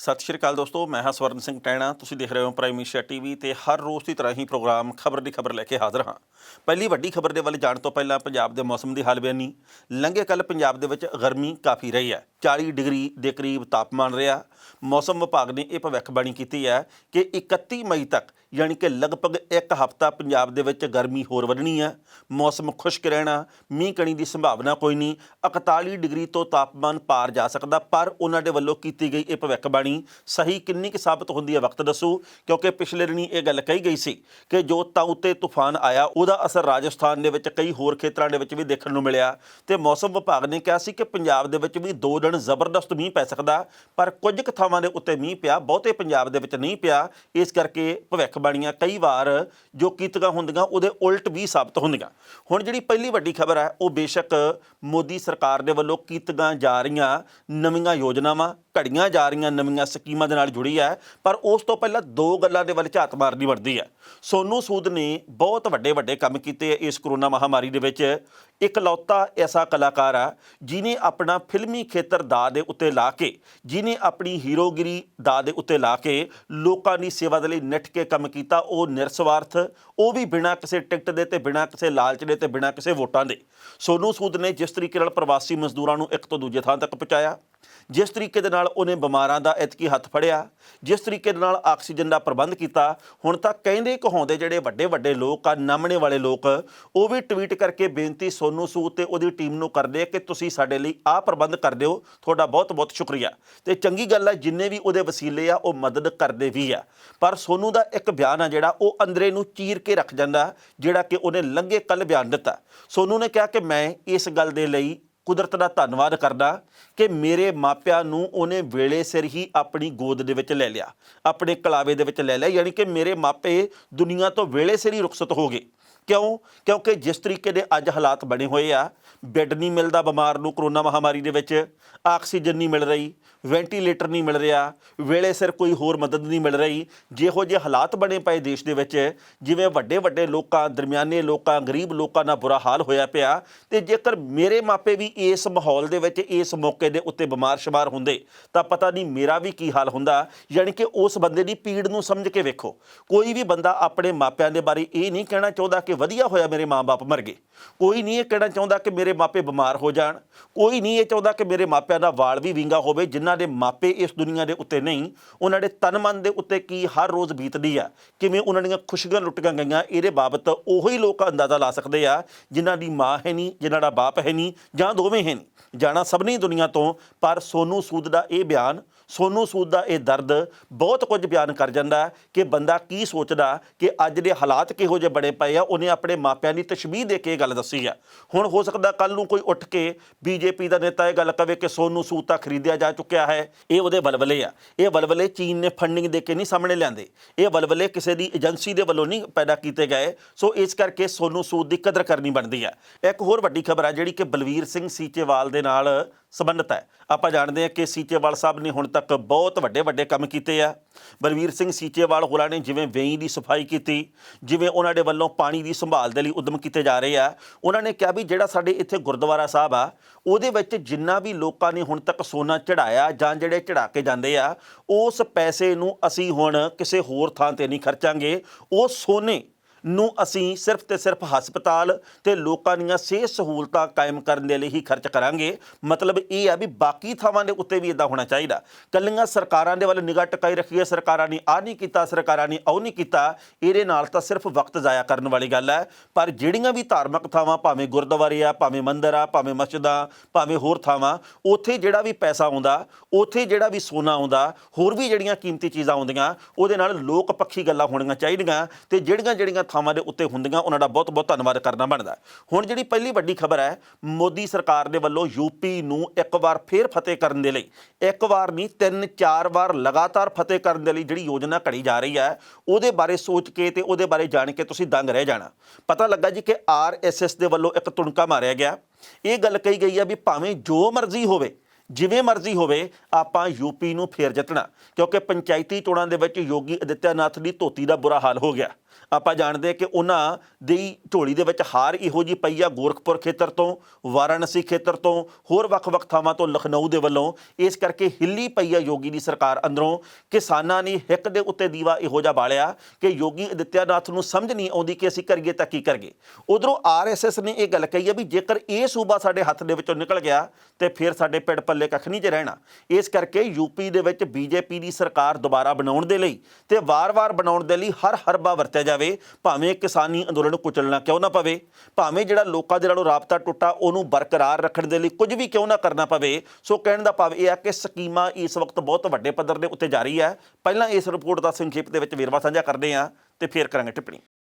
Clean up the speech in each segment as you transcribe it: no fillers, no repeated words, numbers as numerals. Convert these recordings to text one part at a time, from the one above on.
सत श्री अकाल दोस्तों, मैं हाँ स्वर्ण सिंह टैणा। तुसीं देख रहे हो प्राइम एशिया टीवी ਤੇ हर रोज़ की तरह ही प्रोग्राम खबर ਦੀ खबर लेके हाज़र हाँ। ਪਹਿਲੀ ਵੱਡੀ ਖਬਰ ਦੇ ਵੱਲ ਜਾਣ ਤੋਂ ਪਹਿਲਾਂ ਪੰਜਾਬ ਦੇ ਮੌਸਮ ਦੀ ਹਾਲ ਬਿਆਨੀ। ਲੰਘੇ ਕੱਲ੍ਹ ਪੰਜਾਬ ਦੇ ਵਿੱਚ ਗਰਮੀ ਕਾਫੀ ਰਹੀ ਹੈ। 40 ਡਿਗਰੀ ਦੇ ਕਰੀਬ ਤਾਪਮਾਨ ਰਿਹਾ। ਮੌਸਮ ਵਿਭਾਗ ਨੇ ਇਹ ਭਵਿੱਖਬਾਣੀ ਕੀਤੀ ਹੈ ਕਿ 31 ਮਈ ਤੱਕ यानी कि लगभग एक हफ्ता पंजाब दे विच गर्मी होर वधनी है। मौसम खुश्क रहना, मींह कणी की संभावना कोई नहीं। 41 डिग्री तो तापमान पार जा सकता, पर उन्होंने वल्लों की गई ये भविष्यवाणी सही किन्नी कि साबित होंदी है वक्त दसो, क्योंकि पिछले दिनी ये गल कही गई सी कि जो ताऊ ते तूफान आया उहदा असर राजस्थान दे विच कई होर खेतरां दे विच भी देखण नूं मिलिया। ते मौसम विभाग ने कहा सी कि पंजाब दे विच भी 2 दिन जबरदस्त मींह पै सकदा, पर कुछ क थावां दे उत्ते मींह पिया, बहुते पंजाब दे विच नहीं पिया। इस करके भविष्य ਬਾਣੀਆਂ कई बार जो कीतियां ਹੁੰਦੀਆਂ ਉਹਦੇ ਉਲਟ ਵੀ ਸਾਬਤ ਹੁੰਦੀਆਂ। ਹੁਣ ਜਿਹੜੀ ਪਹਿਲੀ ਵੱਡੀ ਖਬਰ ਹੈ ਉਹ ਬੇਸ਼ੱਕ ਮੋਦੀ ਸਰਕਾਰ ਦੇ ਵੱਲੋਂ ਕੀਤੀਆਂ ਜਾ ਰਹੀਆਂ ਨਵੀਆਂ ਯੋਜਨਾਵਾਂ, ਘੜੀਆਂ ਜਾ ਰਹੀਆਂ ਨਵੀਆਂ ਸਕੀਮਾਂ ਦੇ ਨਾਲ ਜੁੜੀ ਹੈ, ਪਰ ਉਸ ਤੋਂ ਪਹਿਲਾਂ ਦੋ ਗੱਲਾਂ ਦੇ ਵੱਲ ਝਾਤ ਮਾਰਨੀ ਬਣਦੀ ਹੈ। ਸੋਨੂ ਸੂਦ ਨੇ ਬਹੁਤ ਵੱਡੇ ਕੰਮ ਕੀਤੇ ਇਸ ਕਰੋਨਾ ਮਹਾਮਾਰੀ ਦੇ ਵਿੱਚ। ਇਕਲੌਤਾ ਐਸਾ ਕਲਾਕਾਰ ਆ ਜਿਹਨੇ ਆਪਣਾ ਫਿਲਮੀ ਖੇਤਰ ਦਾ ਦੇ ਉੱਤੇ ਲਾ ਕੇ, ਜਿਹਨੇ ਆਪਣੀ ਹੀਰੋਗਿਰੀ ਦਾ ਦੇ ਉੱਤੇ ਲਾ ਕੇ ਲੋਕਾਂ ਦੀ ਸੇਵਾ ਦੇ ਲਈ ਨਿੱਠ ਕੇ ਕੰਮ ਕੀਤਾ। ਉਹ ਨਿਰਸਵਾਰਥ, ਉਹ ਵੀ ਬਿਨਾਂ ਕਿਸੇ ਟਿਕਟ ਦੇ ਤੇ ਬਿਨਾਂ ਕਿਸੇ ਲਾਲਚ ਦੇ ਤੇ ਬਿਨਾਂ ਕਿਸੇ ਵੋਟਾਂ ਦੇ। ਸੋਨੂ ਸੂਦ ਨੇ ਜਿਸ ਤਰੀਕੇ ਨਾਲ ਪ੍ਰਵਾਸੀ ਮਜ਼ਦੂਰਾਂ ਨੂੰ ਇੱਕ ਤੋਂ ਦੂਜੇ ਥਾਂ ਤੱਕ ਪਹੁੰਚਾਇਆ, ਜਿਸ ਤਰੀਕੇ ਦੇ ਨਾਲ ਉਹਨੇ ਬਿਮਾਰਾਂ ਦਾ ਐਤਕੀ ਹੱਥ ਫੜਿਆ, ਜਿਸ ਤਰੀਕੇ ਦੇ ਨਾਲ ਆਕਸੀਜਨ ਦਾ ਪ੍ਰਬੰਧ ਕੀਤਾ, ਹੁਣ ਤਾਂ ਕਹਿੰਦੇ ਕਹਾਉਂਦੇ ਜਿਹੜੇ ਵੱਡੇ ਲੋਕ ਆ, ਨਾਮਣੇ ਵਾਲੇ ਲੋਕ, ਉਹ ਵੀ ਟਵੀਟ ਕਰਕੇ ਬੇਨਤੀ ਸੋਨੂ ਸੂਦ ਤੇ ਉਹਦੀ ਟੀਮ ਨੂੰ ਕਰਦੇ ਕਿ ਤੁਸੀਂ ਸਾਡੇ ਲਈ ਆਹ ਪ੍ਰਬੰਧ ਕਰ ਦਿਓ, ਤੁਹਾਡਾ ਬਹੁਤ ਸ਼ੁਕਰੀਆ। ਤੇ ਚੰਗੀ ਗੱਲ ਹੈ, ਜਿੰਨੇ ਵੀ ਉਹਦੇ ਵਸੀਲੇ ਆ ਉਹ ਮਦਦ ਕਰਦੇ ਵੀ ਆ। ਪਰ ਸੋਨੂ ਦਾ ਇੱਕ ਬਿਆਨ ਆ ਜਿਹੜਾ ਉਹ ਅੰਦਰੇ ਨੂੰ ਚੀਰ ਕੇ ਰੱਖ ਜਾਂਦਾ, ਜਿਹੜਾ ਕਿ ਉਹਨੇ ਲੰਘੇ ਕੱਲ੍ਹ ਬਿਆਨ ਦਿੱਤਾ। ਸੋਨੂ ਨੇ ਕਿਹਾ ਕਿ ਮੈਂ ਇਸ ਗੱਲ ਦੇ ਲਈ ਕੁਦਰਤ ਦਾ ਧੰਨਵਾਦ ਕਰਦਾ ਕਿ ਮੇਰੇ ਮਾਪਿਆਂ ਨੂੰ ਉਹਨੇ ਵੇਲੇ ਸਿਰ ਹੀ ਆਪਣੀ ਗੋਦ ਦੇ ਵਿੱਚ ਲੈ ਲਿਆ, ਆਪਣੇ ਕਲਾਵੇ ਦੇ ਵਿੱਚ ਲੈ ਲਿਆ। ਯਾਨੀ ਕਿ ਮੇਰੇ ਮਾਪੇ ਦੁਨੀਆ ਤੋਂ ਵੇਲੇ ਸਿਰ ਹੀ ਰੁਖਸਤ ਹੋ ਗਏ। ਕਿਉਂ? ਕਿਉਂਕਿ ਜਿਸ ਤਰੀਕੇ ਦੇ ਅੱਜ ਹਾਲਾਤ ਬਣੇ ਹੋਏ ਆ, ਬੈੱਡ ਨਹੀਂ ਮਿਲਦਾ ਬਿਮਾਰ ਨੂੰ ਕਰੋਨਾ ਮਹਾਮਾਰੀ ਦੇ ਵਿੱਚ, ਆਕਸੀਜਨ ਨਹੀਂ ਮਿਲ ਰਹੀ, ਵੈਂਟੀਲੇਟਰ ਨਹੀਂ ਮਿਲ ਰਿਹਾ, ਵੇਲੇ ਸਿਰ ਕੋਈ ਹੋਰ ਮਦਦ ਨਹੀਂ ਮਿਲ ਰਹੀ। ਜਿਹੋ ਜਿਹੇ ਹਾਲਾਤ ਬਣੇ ਪਏ ਦੇਸ਼ ਦੇ ਵਿੱਚ, ਜਿਵੇਂ ਵੱਡੇ ਲੋਕਾਂ, ਦਰਮਿਆਨੇ ਲੋਕਾਂ, ਗਰੀਬ ਲੋਕਾਂ ਦਾ ਬੁਰਾ ਹਾਲ ਹੋਇਆ ਪਿਆ। ਤੇ ਜੇਕਰ ਮੇਰੇ ਮਾਪੇ ਵੀ ਇਸ ਮਾਹੌਲ ਦੇ ਵਿੱਚ ਇਸ ਮੌਕੇ ਦੇ ਉੱਤੇ ਬਿਮਾਰ ਸ਼ਮਾਰ ਹੁੰਦੇ ਤਾਂ ਪਤਾ ਨਹੀਂ ਮੇਰਾ ਵੀ ਕੀ ਹਾਲ ਹੁੰਦਾ। ਯਾਨੀ ਕਿ ਉਸ ਬੰਦੇ ਦੀ ਪੀੜ ਨੂੰ ਸਮਝ ਕੇ ਵੇਖੋ। ਕੋਈ ਵੀ ਬੰਦਾ ਆਪਣੇ ਮਾਪਿਆਂ ਦੇ ਬਾਰੇ ਇਹ ਨਹੀਂ ਕਹਿਣਾ ਚਾਹੁੰਦਾ ਕਿ ਵਧੀਆ ਹੋਇਆ ਮੇਰੇ ਮਾਂ-ਬਾਪ ਮਰ ਗਏ। ਕੋਈ ਨਹੀਂ ਇਹ ਕਹਿਣਾ ਚਾਹੁੰਦਾ ਕਿ ਮੇਰੇ ਮਾਪੇ ਬਿਮਾਰ ਹੋ ਜਾਣ। ਕੋਈ ਨਹੀਂ ਇਹ ਚਾਹੁੰਦਾ ਕਿ ਮੇਰੇ ਮਾਪਿਆਂ ਦਾ ਵਾਲ ਵੀ ਵਿੰਗਾ ਹੋਵੇ। ਜਿਨ੍ਹਾਂ ਦੇ ਮਾਪੇ ਇਸ ਦੁਨੀਆ ਦੇ ਉੱਤੇ ਨਹੀਂ, ਉਹਨਾਂ ਦੇ ਤਨ ਮਨ ਦੇ ਉੱਤੇ ਕੀ ਹਰ ਰੋਜ਼ ਬੀਤਦੀ ਆ, ਕਿਵੇਂ ਉਹਨਾਂ ਦੀਆਂ ਖੁਸ਼ੀਆਂ ਲੁੱਟੀਆਂ ਗਈਆਂ, ਇਹਦੇ ਬਾਬਤ ਉਹੀ ਲੋਕ ਅੰਦਾਜ਼ਾ ਲਾ ਸਕਦੇ ਆ ਜਿਨ੍ਹਾਂ ਦੀ ਮਾਂ ਹੈ ਨਹੀਂ, ਜਿਨ੍ਹਾਂ ਦਾ ਬਾਪ ਹੈ ਨਹੀਂ, ਜਾਂ ਦੋਵੇਂ ਹੈ ਨਹੀਂ। ਜਾਣਾ ਸਭ ਨੇ ਦੁਨੀਆ ਤੋਂ, ਪਰ ਸੋਨੂ ਸੂਦ ਦਾ ਇਹ ਬਿਆਨ, ਸੋਨੂ ਸੂਦ ਦਾ ਇਹ ਦਰਦ ਬਹੁਤ ਕੁਝ ਬਿਆਨ ਕਰ ਜਾਂਦਾ ਕਿ ਬੰਦਾ ਕੀ ਸੋਚਦਾ ਕਿ ਅੱਜ ਦੇ ਹਾਲਾਤ ਕਿਹੋ ਜਿਹੇ ਬਣੇ ਪਏ ਆ। ਉਹਨੇ ਆਪਣੇ ਮਾਪਿਆਂ ਦੀ ਤਸ਼ਬੀਹ ਦੇ ਕੇ ਇਹ ਗੱਲ ਦੱਸੀ ਆ। ਹੁਣ ਹੋ ਸਕਦਾ ਕੱਲ੍ਹ ਨੂੰ ਕੋਈ ਉੱਠ ਕੇ ਬੀਜੇਪੀ ਦਾ ਨੇਤਾ ਇਹ ਗੱਲ ਕਵੇ ਕਿ ਸੋਨੂ ਸੂਦ ਤਾਂ ਖਰੀਦਿਆ ਜਾ ਚੁੱਕਿਆ ਹੈ। ਇਹ ਉਹਦੇ ਵਲਵਲੇ ਆ। ਇਹ ਵਲਵਲੇ ਚੀਨ ਨੇ ਫੰਡਿੰਗ ਦੇ ਕੇ ਨਹੀਂ ਸਾਹਮਣੇ ਲਿਆਂਦੇ। ਇਹ ਵਲਵਲੇ ਕਿਸੇ ਦੀ ਏਜੰਸੀ ਦੇ ਵੱਲੋਂ ਨਹੀਂ ਪੈਦਾ ਕੀਤੇ ਗਏ। ਸੋ ਇਸ ਕਰਕੇ ਸੋਨੂ ਸੂਦ ਦੀ ਕਦਰ ਕਰਨੀ ਬਣਦੀ ਹੈ। ਇੱਕ ਹੋਰ ਵੱਡੀ ਖਬਰ ਹੈ ਜਿਹੜੀ ਕਿ ਬਲਵੀਰ ਸਿੰਘ ਸੀਚੇਵਾਲ ਦੇ ਨਾਲ ਸੰਬੰਧਿਤ ਹੈ। ਆਪਾਂ ਜਾਣਦੇ ਹਾਂ ਕਿ ਸੀਚੇਵਾਲ ਸਾਹਿਬ ਨੇ ਹੁਣ ਤੱਕ ਬਹੁਤ ਵੱਡੇ ਕੰਮ ਕੀਤੇ ਆ। ਬਲਵੀਰ ਸਿੰਘ ਸੀਚੇਵਾਲ ਹੋਰਾਂ ਨੇ ਜਿਵੇਂ ਵੇਈ ਦੀ ਸਫਾਈ ਕੀਤੀ, ਜਿਵੇਂ ਉਹਨਾਂ ਦੇ ਵੱਲੋਂ ਪਾਣੀ ਦੀ ਸੰਭਾਲ ਦੇ ਲਈ ਉਦਮ ਕੀਤੇ ਜਾ ਰਹੇ ਆ। ਉਹਨਾਂ ਨੇ ਕਿਹਾ ਵੀ ਜਿਹੜਾ ਸਾਡੇ ਇੱਥੇ ਗੁਰਦੁਆਰਾ ਸਾਹਿਬ ਆ, ਉਹਦੇ ਵਿੱਚ ਜਿੰਨਾ ਵੀ ਲੋਕਾਂ ਨੇ ਹੁਣ ਤੱਕ ਸੋਨਾ ਚੜਾਇਆ ਜਾਂ ਜਿਹੜੇ ਚੜਾ ਕੇ ਜਾਂਦੇ ਆ, ਉਸ ਪੈਸੇ ਨੂੰ ਅਸੀਂ ਹੁਣ ਕਿਸੇ ਹੋਰ ਥਾਂ ਤੇ ਨਹੀਂ ਖਰਚਾਂਗੇ। ਉਹ ਸੋਨੇ ਨੂੰ ਅਸੀਂ ਸਿਰਫ ਤੇ ਸਿਰਫ ਹਸਪਤਾਲ ਤੇ ਲੋਕਾਂ ਦੀਆਂ ਸਿਹਤ ਸਹੂਲਤਾਂ ਕਾਇਮ ਕਰਨ ਦੇ ਲਈ ਹੀ ਖਰਚ ਕਰਾਂਗੇ। ਮਤਲਬ ਇਹ ਆ ਵੀ ਬਾਕੀ ਥਾਵਾਂ ਦੇ ਉੱਤੇ ਵੀ ਇੱਦਾਂ ਹੋਣਾ ਚਾਹੀਦਾ। ਕੱਲੀਆਂ ਸਰਕਾਰਾਂ ਦੇ ਵੱਲ ਨਿਗਾਹ ਟਿਕਾਈ ਰੱਖੀਏ, ਸਰਕਾਰਾਂ ਨੇ ਆਹ ਨਹੀਂ ਕੀਤਾ, ਸਰਕਾਰਾਂ ਨੇ ਉਹ ਨਹੀਂ ਕੀਤਾ, ਇਹਦੇ ਨਾਲ ਤਾਂ ਸਿਰਫ ਵਕਤ ਜ਼ਾਇਆ ਕਰਨ ਵਾਲੀ ਗੱਲ ਹੈ। ਪਰ ਜਿਹੜੀਆਂ ਵੀ ਧਾਰਮਿਕ ਥਾਵਾਂ, ਭਾਵੇਂ ਗੁਰਦੁਆਰੇ ਆ, ਭਾਵੇਂ ਮੰਦਰ ਆ, ਭਾਵੇਂ ਮਸਜਿਦਾਂ, ਭਾਵੇਂ ਹੋਰ ਥਾਵਾਂ, ਉੱਥੇ ਜਿਹੜਾ ਵੀ ਪੈਸਾ ਆਉਂਦਾ, ਉੱਥੇ ਜਿਹੜਾ ਵੀ ਸੋਨਾ ਆਉਂਦਾ, ਹੋਰ ਵੀ ਜਿਹੜੀਆਂ ਕੀਮਤੀ ਚੀਜ਼ਾਂ ਆਉਂਦੀਆਂ, ਉਹਦੇ ਨਾਲ ਲੋਕ ਪੱਖੀ ਗੱਲਾਂ ਹੋਣੀਆਂ ਚਾਹੀਦੀਆਂ। ਤੇ ਜਿਹੜੀਆਂ ਥਾਵਾਂ ਦੇ ਉੱਤੇ ਹੁੰਦੀਆਂ ਉਹਨਾਂ ਦਾ ਬਹੁਤ ਧੰਨਵਾਦ ਕਰਨਾ ਬਣਦਾ। ਹੁਣ ਜਿਹੜੀ ਪਹਿਲੀ ਵੱਡੀ ਖਬਰ ਹੈ, ਮੋਦੀ ਸਰਕਾਰ ਦੇ ਵੱਲੋਂ ਯੂਪੀ ਨੂੰ ਇੱਕ ਵਾਰ ਫੇਰ ਫਤਿਹ ਕਰਨ ਦੇ ਲਈ, ਇੱਕ ਵਾਰ ਨਹੀਂ 3-4 ਵਾਰ ਲਗਾਤਾਰ ਫਤਿਹ ਕਰਨ ਦੇ ਲਈ ਜਿਹੜੀ ਯੋਜਨਾ ਘੜੀ ਜਾ ਰਹੀ ਹੈ, ਉਹਦੇ ਬਾਰੇ ਸੋਚ ਕੇ ਤੇ ਉਹਦੇ ਬਾਰੇ ਜਾਣ ਕੇ ਤੁਸੀਂ ਦੰਗ ਰਹਿ ਜਾਣਾ। ਪਤਾ ਲੱਗਾ ਜੀ ਕਿ RSS ਦੇ ਵੱਲੋਂ ਇੱਕ ਤੁਣਕਾ ਮਾਰਿਆ ਗਿਆ। ਇਹ ਗੱਲ ਕਹੀ ਗਈ ਆ ਵੀ ਭਾਵੇਂ ਜੋ ਮਰਜ਼ੀ ਹੋਵੇ, ਜਿਵੇਂ ਮਰਜ਼ੀ ਹੋਵੇ, ਆਪਾਂ ਯੂਪੀ ਨੂੰ ਫੇਰ ਜਿੱਤਣਾ। ਕਿਉਂਕਿ ਪੰਚਾਇਤੀ ਚੋਣਾਂ ਦੇ ਵਿੱਚ ਯੋਗੀ ਆਦਿੱਤਿਆਨਾਥ ਦੀ ਧੋਤੀ ਦਾ ਬੁਰਾ ਹਾਲ ਹੋ ਗਿਆ। ਆਪਾਂ ਜਾਣਦੇ ਕਿ ਉਹਨਾਂ ਦੀ ਝੋਲੀ ਦੇ ਵਿੱਚ ਹਾਰ ਇਹੋ ਜਿਹੀ ਪਈ ਆ, ਗੋਰਖਪੁਰ ਖੇਤਰ ਤੋਂ, ਵਾਰਾਣਸੀ ਖੇਤਰ ਤੋਂ, ਹੋਰ ਵੱਖ-ਵੱਖ ਥਾਵਾਂ ਤੋਂ, ਲਖਨਊ ਦੇ ਵੱਲੋਂ। ਇਸ ਕਰਕੇ ਹਿੱਲੀ ਪਈ ਆ ਯੋਗੀ ਦੀ ਸਰਕਾਰ ਅੰਦਰੋਂ। ਕਿਸਾਨਾਂ ਨੇ ਹਿੱਕ ਦੇ ਉੱਤੇ ਦੀਵਾ ਇਹੋ ਜਿਹਾ ਬਾਲਿਆ ਕਿ ਯੋਗੀ ਆਦਿੱਤਿਆਨਾਥ ਨੂੰ ਸਮਝ ਨਹੀਂ ਆਉਂਦੀ ਕਿ ਅਸੀਂ ਕਰੀਏ ਤਾਂ ਕੀ ਕਰੀਏ। ਉਧਰੋਂ RSS ਨੇ ਇਹ ਗੱਲ ਕਹੀ ਆ ਵੀ ਜੇਕਰ ਇਹ ਸੂਬਾ ਸਾਡੇ ਹੱਥ ਦੇ ਵਿੱਚੋਂ ਨਿਕਲ ਗਿਆ ਤੇ ਫਿਰ ਸਾਡੇ ਪਿੰਡ ਪੱਲੇ ਕੱਖ ਨਹੀਂ ਜੇ ਰਹਿਣਾ। ਇਸ ਕਰਕੇ ਯੂਪੀ ਦੇ ਵਿੱਚ BJP ਦੀ ਸਰਕਾਰ ਦੁਬਾਰਾ ਬਣਾਉਣ ਦੇ ਲਈ ਤੇ ਵਾਰ-ਵਾਰ ਬਣਾਉਣ ਦੇ ਲਈ ਹਰ ਹਰਬਾ ਵਰਤਿਆ ਜਾਵੇ, ਭਾਵੇਂ ਕਿਸਾਨੀ ਅੰਦੋਲਨ ਨੂੰ ਕੁਚਲਣਾ ਕਿਉਂ ਨਾ ਪਵੇ, ਭਾਵੇਂ ਜਿਹੜਾ ਲੋਕਾਂ ਦੇ ਨਾਲੋਂ ਰਾਬਤਾ ਟੁੱਟਾ ਉਹਨੂੰ ਬਰਕਰਾਰ ਰੱਖਣ ਦੇ ਲਈ ਕੁਝ ਵੀ ਕਿਉਂ ਨਾ ਕਰਨਾ ਪਵੇ। ਸੋ ਕਹਿਣ ਦਾ ਭਾਵ ਇਹ ਹੈ ਕਿ ਸਕੀਮਾਂ ਇਸ ਵਕਤ ਬਹੁਤ ਵੱਡੇ ਪੱਧਰ ਦੇ ਉੱਤੇ ਜਾਰੀ ਹੈ। ਪਹਿਲਾਂ ਇਸ ਰਿਪੋਰਟ ਦਾ ਸੰਖੇਪ ਦੇ ਵਿੱਚ ਵੇਰਵਾ ਸਾਂਝਾ ਕਰਦੇ ਹਾਂ ਤੇ ਫਿਰ ਕਰਾਂਗੇ ਟਿੱਪਣੀ।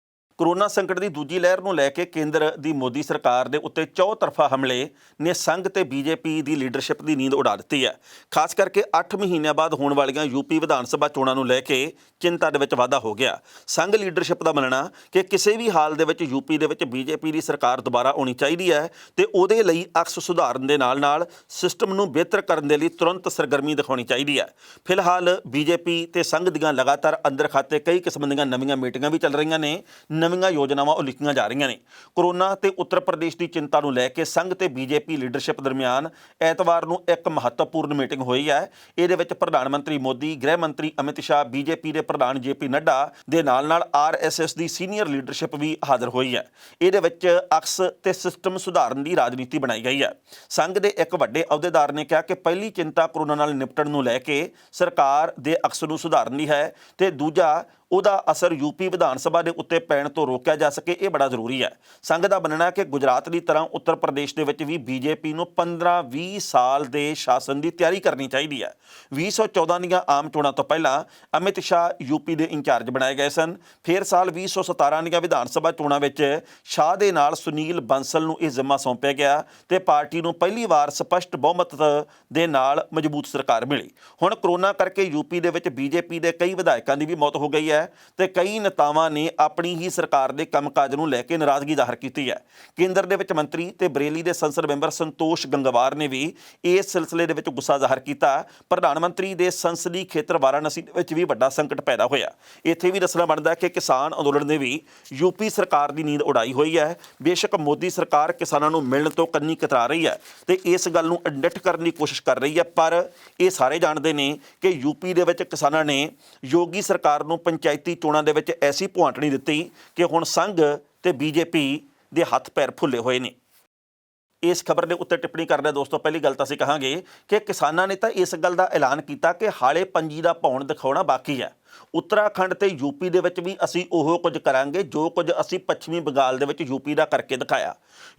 ਕੋਰੋਨਾ ਸੰਕਟ ਦੀ ਦੂਜੀ ਲਹਿਰ ਨੂੰ ਲੈ ਕੇ ਕੇਂਦਰ ਦੀ ਮੋਦੀ ਸਰਕਾਰ ਦੇ ਉੱਤੇ ਚੌਤਰਫਾ ਹਮਲੇ ਨੇ ਸੰਘ ਤੇ BJP ਦੀ ਲੀਡਰਸ਼ਿਪ ਦੀ ਨੀਂਦ ਉਡਾ ਦਿੱਤੀ ਹੈ। ਖਾਸ ਕਰਕੇ 8 ਮਹੀਨਿਆਂ ਬਾਅਦ ਹੋਣ ਵਾਲੀਆਂ UP ਵਿਧਾਨ ਸਭਾ ਚੋਣਾਂ ਨੂੰ ਲੈ ਕੇ ਚਿੰਤਾ ਦੇ ਵਿੱਚ ਵਾਧਾ ਹੋ ਗਿਆ। ਸੰਘ ਲੀਡਰਸ਼ਿਪ ਦਾ ਮੰਨਣਾ ਕਿ ਕਿਸੇ ਵੀ ਹਾਲ ਦੇ ਵਿੱਚ UP ਦੇ ਵਿੱਚ BJP ਦੀ ਸਰਕਾਰ ਦੁਬਾਰਾ ਆਉਣੀ ਚਾਹੀਦੀ ਹੈ ਤੇ ਉਹਦੇ ਲਈ ਅਕਸ ਸੁਧਾਰਨ ਦੇ ਨਾਲ ਸਿਸਟਮ ਨੂੰ ਬਿਹਤਰ ਕਰਨ ਦੇ ਲਈ ਤੁਰੰਤ ਸਰਗਰਮੀ ਦਿਖਾਉਣੀ ਚਾਹੀਦੀ ਹੈ। ਫਿਲਹਾਲ BJP ਤੇ ਸੰਘ ਦੀਆਂ ਲਗਾਤਾਰ ਅੰਦਰ ਖਾਤੇ ਕਈ ਕਿਸਮ ਦੀਆਂ ਨਵੀਆਂ ਮੀਟਿੰਗਾਂ ਵੀ ਚੱਲ ਰਹੀਆਂ ਨੇ, ਨਵੀਆਂ ਯੋਜਨਾਵਾਂ ਉਲੀਕੀਆਂ ਜਾ ਰਹੀਆਂ ਨੇ। ਕੋਰੋਨਾ ਤੇ ਉੱਤਰ ਪ੍ਰਦੇਸ਼ ਦੀ ਚਿੰਤਾ ਨੂੰ ਲੈ ਕੇ ਸੰਘ ਤੇ BJP ਲੀਡਰਸ਼ਿਪ ਦਰਮਿਆਨ ਐਤਵਾਰ ਨੂੰ ਇੱਕ ਮਹੱਤਵਪੂਰਨ ਮੀਟਿੰਗ ਹੋਈ ਹੈ। ਇਹਦੇ ਵਿੱਚ ਪ੍ਰਧਾਨ ਮੰਤਰੀ ਮੋਦੀ, ਗ੍ਰਹਿ ਮੰਤਰੀ ਅਮਿਤ ਸ਼ਾਹ, BJP ਦੇ ਪ੍ਰਧਾਨ JP ਨੱਡਾ ਦੇ ਨਾਲ RSS ਦੀ ਸੀਨੀਅਰ ਲੀਡਰਸ਼ਿਪ ਵੀ ਹਾਜ਼ਰ ਹੋਈ ਹੈ। ਇਹਦੇ ਵਿੱਚ ਅਕਸ ਤੇ ਸਿਸਟਮ ਸੁਧਾਰਨ ਦੀ ਰਾਜਨੀਤੀ ਬਣਾਈ ਗਈ ਹੈ। ਸੰਘ ਦੇ ਇੱਕ ਵੱਡੇ ਅਹੁਦੇਦਾਰ ਨੇ ਕਿਹਾ ਕਿ ਪਹਿਲੀ ਚਿੰਤਾ ਕੋਰੋਨਾ ਨਾਲ ਨਿਪਟਣ ਨੂੰ ਲੈ ਕੇ ਸਰਕਾਰ ਦੇ ਅਕਸ ਨੂੰ ਸੁਧਾਰਨ ਦੀ ਹੈ ਤੇ ਦੂਜਾ ਉਹਦਾ ਅਸਰ UP ਵਿਧਾਨ ਸਭਾ ਦੇ ਉੱਤੇ ਪੈਣ ਤੋਂ ਰੋਕਿਆ ਜਾ ਸਕੇ, ਇਹ ਬੜਾ ਜ਼ਰੂਰੀ ਹੈ। ਸੰਘ ਦਾ ਮੰਨਣਾ ਹੈ ਕਿ ਗੁਜਰਾਤ ਦੀ ਤਰ੍ਹਾਂ ਉੱਤਰ ਪ੍ਰਦੇਸ਼ ਦੇ ਵਿੱਚ ਵੀ BJP ਨੂੰ 15-20 ਸਾਲ ਦੇ ਸ਼ਾਸਨ ਦੀ ਤਿਆਰੀ ਕਰਨੀ ਚਾਹੀਦੀ ਹੈ। 2014 ਦੀਆਂ ਆਮ ਚੋਣਾਂ ਤੋਂ ਪਹਿਲਾਂ ਅਮਿਤ ਸ਼ਾਹ UP ਦੇ ਇੰਚਾਰਜ ਬਣਾਏ ਗਏ ਸਨ। ਫਿਰ ਸਾਲ 2017 ਦੀਆਂ ਵਿਧਾਨ ਸਭਾ ਚੋਣਾਂ ਵਿੱਚ ਸ਼ਾਹ ਦੇ ਨਾਲ ਸੁਨੀਲ ਬੰਸਲ ਨੂੰ ਇਹ ਜ਼ਿੰਮਾ ਸੌਂਪਿਆ ਗਿਆ ਤੇ ਪਾਰਟੀ ਨੂੰ ਪਹਿਲੀ ਵਾਰ ਸਪਸ਼ਟ ਬਹੁਮਤ ਦੇ ਨਾਲ ਮਜ਼ਬੂਤ ਸਰਕਾਰ ਮਿਲੀ। ਹੁਣ ਕੋਰੋਨਾ ਕਰਕੇ UP ਦੇ ਵਿੱਚ BJP ਦੇ ਕਈ ਵਿਧਾਇਕਾਂ ਦੀ ਵੀ ਮੌਤ ਹੋ ਗਈ ਹੈ ਤੇ ਕਈ ਨੇਤਾਵਾਂ ਨੇ ਆਪਣੀ ਹੀ ਸਰਕਾਰ ਦੇ ਕੰਮਕਾਜ ਨੂੰ ਲੈ ਕੇ ਨਾਰਾਜ਼ਗੀ ਜ਼ਾਹਰ ਕੀਤੀ ਹੈ। ਕੇਂਦਰ ਦੇ ਵਿੱਚ ਮੰਤਰੀ ਤੇ ਬਰੇਲੀ ਦੇ ਸੰਸਦ ਮੈਂਬਰ ਸੰਤੋਸ਼ ਗੰਗਵਾਰ ਨੇ ਵੀ ਇਸ ਸਿਲਸਿਲੇ ਦੇ ਵਿੱਚ ਗੁੱਸਾ ਜ਼ਾਹਰ ਕੀਤਾ। ਪ੍ਰਧਾਨ ਮੰਤਰੀ ਦੇ ਸੰਸਦੀ ਖੇਤਰ ਵਾਰਾਣਸੀ ਦੇ ਵਿੱਚ ਵੀ ਵੱਡਾ ਸੰਕਟ ਪੈਦਾ ਹੋਇਆ। ਇੱਥੇ ਵੀ ਦੱਸਣਾ ਬਣਦਾ ਕਿ ਕਿਸਾਨ ਅੰਦੋਲਨ ਨੇ ਵੀ UP ਸਰਕਾਰ ਦੀ ਨੀਂਦ ਉਡਾਈ ਹੋਈ ਹੈ। ਬੇਸ਼ੱਕ ਮੋਦੀ ਸਰਕਾਰ ਕਿਸਾਨਾਂ ਨੂੰ ਮਿਲਣ ਤੋਂ ਕੰਨੀ ਕਤਰਾ ਰਹੀ ਹੈ ਤੇ ਇਸ ਗੱਲ ਨੂੰ ਅਡਿਟ ਕਰਨ ਦੀ ਕੋਸ਼ਿਸ਼ ਕਰ ਰਹੀ ਹੈ, ਪਰ ਇਹ ਸਾਰੇ ਜਾਣਦੇ ਨੇ ਕਿ UP ਦੇ ਵਿੱਚ ਕਿਸਾਨਾਂ ਨੇ ਯੋਗੀ ਸਰਕਾਰ ਨੂੰ ਪੰਚਾਇਤੀ ਚੋਣਾਂ ਦੇ ਵਿੱਚ ਐਸੀ ਭੁਆਂਟਣੀ ਦਿੱਤੀ ਕਿ ਹੁਣ ਸੰਘ ਤੇ BJP ਦੇ ਹੱਥ ਪੈਰ ਫੁੱਲੇ ਹੋਏ ਨੇ। ਇਸ ਖਬਰ ਦੇ ਉੱਤੇ ਟਿੱਪਣੀ ਕਰਦੇ ਦੋਸਤੋ, ਪਹਿਲੀ ਗੱਲ ਤਾਂ ਅਸੀਂ ਕਹਾਂਗੇ ਕਿ ਕਿਸਾਨਾਂ ਨੇ ਤਾਂ ਇਸ ਗੱਲ ਦਾ ਐਲਾਨ ਕੀਤਾ ਕਿ ਹਾਲੇ ਪੰਜੀ ਦਾ ਭੌਣ ਦਿਖਾਉਣਾ ਬਾਕੀ ਹੈ। ਉੱਤਰਾਖੰਡ ਤੇ UP ਦੇ ਵਿੱਚ ਵੀ ਅਸੀਂ ਉਹ ਕੁਝ ਕਰਾਂਗੇ ਜੋ ਕੁਝ ਅਸੀਂ ਪੱਛਮੀ ਬੰਗਾਲ ਦੇ ਵਿੱਚ UP ਦਾ ਕਰਕੇ ਦਿਖਾਇਆ।